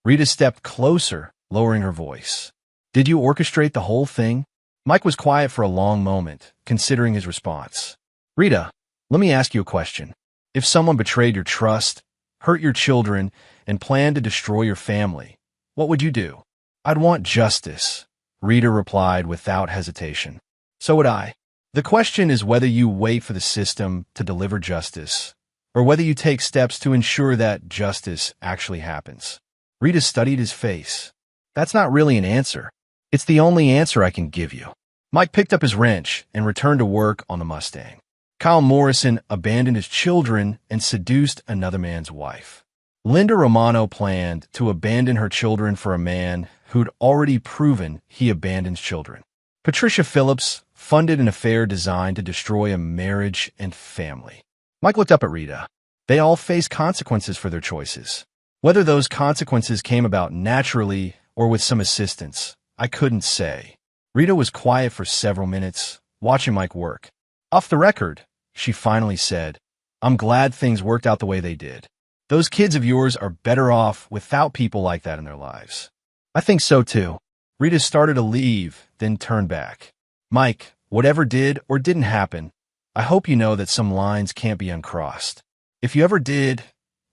Rita stepped closer, lowering her voice. "Did you orchestrate the whole thing?" Mike was quiet for a long moment, considering his response. "Rita, let me ask you a question. If someone betrayed your trust, hurt your children, and planned to destroy your family, what would you do?" "I'd want justice," Rita replied without hesitation. "So would I. The question is whether you wait for the system to deliver justice, or whether you take steps to ensure that justice actually happens." Rita studied his face. "That's not really an answer. It's the only answer I can give you." Mike picked up his wrench and returned to work on the Mustang. Kyle Morrison abandoned his children and seduced another man's wife. Linda Romano planned to abandon her children for a man who'd already proven he abandons children. Patricia Phillips funded an affair designed to destroy a marriage and family. Mike looked up at Rita. They all face consequences for their choices. Whether those consequences came about naturally or with some assistance, I couldn't say. Rita was quiet for several minutes, watching Mike work. "Off the record," she finally said, "I'm glad things worked out the way they did. Those kids of yours are better off without people like that in their lives." "I think so too." Rita started to leave, then turned back. "Mike, whatever did or didn't happen, I hope you know that some lines can't be uncrossed. If you ever did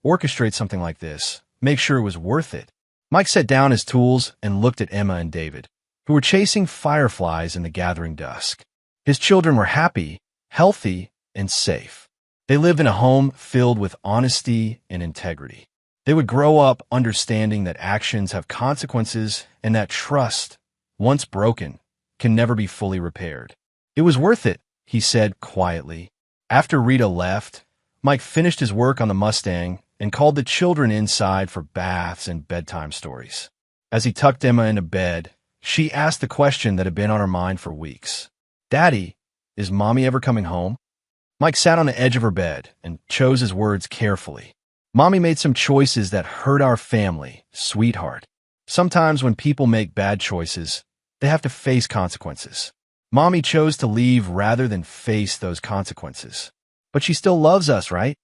orchestrate something like this, make sure it was worth it." Mike set down his tools and looked at Emma and David, who were chasing fireflies in the gathering dusk. His children were happy, healthy, and safe. They lived in a home filled with honesty and integrity. They would grow up understanding that actions have consequences and that trust, once broken, can never be fully repaired. "It was worth it," he said quietly. After Rita left, Mike finished his work on the Mustang and called the children inside for baths and bedtime stories. As he tucked Emma into bed, she asked the question that had been on her mind for weeks. "Daddy, Is Mommy ever coming home? Mike sat on the edge of her bed and chose his words carefully. Mommy made some choices that hurt our family, sweetheart. Sometimes when people make bad choices, they have to face consequences. Mommy chose to leave rather than face those consequences. But she still loves us, right?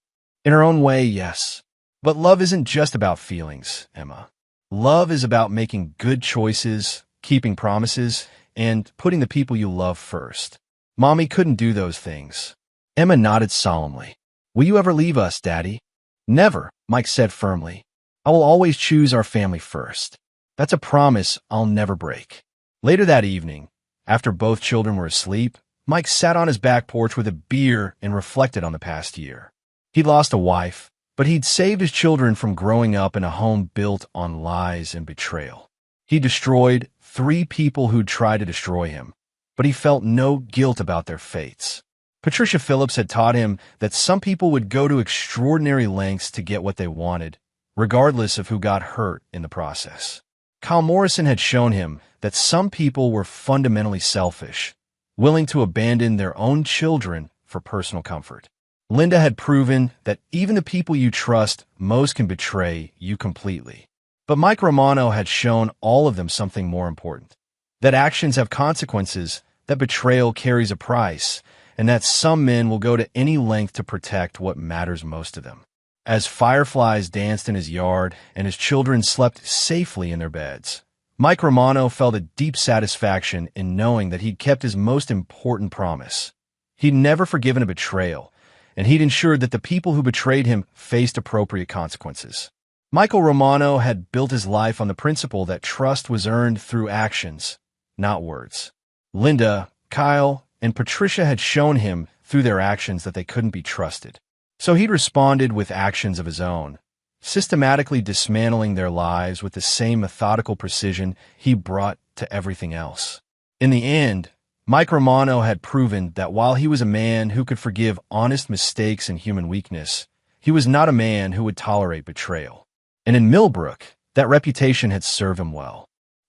In her own way, yes. But love isn't just about feelings, Emma. Love is about making good choices, keeping promises, and putting the people you love first. Mommy couldn't do those things. Emma nodded solemnly. Will you ever leave us, Daddy? Never, Mike said firmly. I will always choose our family first. That's a promise I'll never break. Later that evening, after both children were asleep, Mike sat on his back porch with a beer and reflected on the past year. He'd lost a wife, but he'd saved his children from growing up in a home built on lies and betrayal. He destroyed 3 people who'd tried to destroy him, but he felt no guilt about their fates. Patricia Phillips had taught him that some people would go to extraordinary lengths to get what they wanted, regardless of who got hurt in the process. Kyle Morrison had shown him that some people were fundamentally selfish, willing to abandon their own children for personal comfort. Linda had proven that even the people you trust most can betray you completely. But Mike Romano had shown all of them something more important, that actions have consequences, that betrayal carries a price, and that some men will go to any length to protect what matters most to them. As fireflies danced in his yard and his children slept safely in their beds, Mike Romano felt a deep satisfaction in knowing that he'd kept his most important promise. He'd never forgiven a betrayal, and he'd ensured that the people who betrayed him faced appropriate consequences. Michael Romano had built his life on the principle that trust was earned through actions, not words. Linda, Kyle, and Patricia had shown him through their actions that they couldn't be trusted. So he'd responded with actions of his own, systematically dismantling their lives with the same methodical precision he brought to everything else. In the end, Mike Romano had proven that while he was a man who could forgive honest mistakes and human weakness, he was not a man who would tolerate betrayal. And in Millbrook, that reputation had served him well.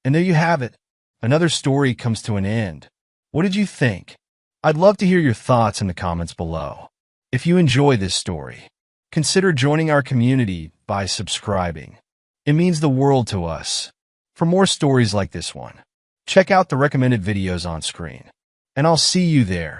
And there you have it. Another story comes to an end. What did you think? I'd love to hear your thoughts in the comments below. If you enjoy this story, consider joining our community by subscribing. It means the world to us. For more stories like this one, check out the recommended videos on screen. And I'll see you there.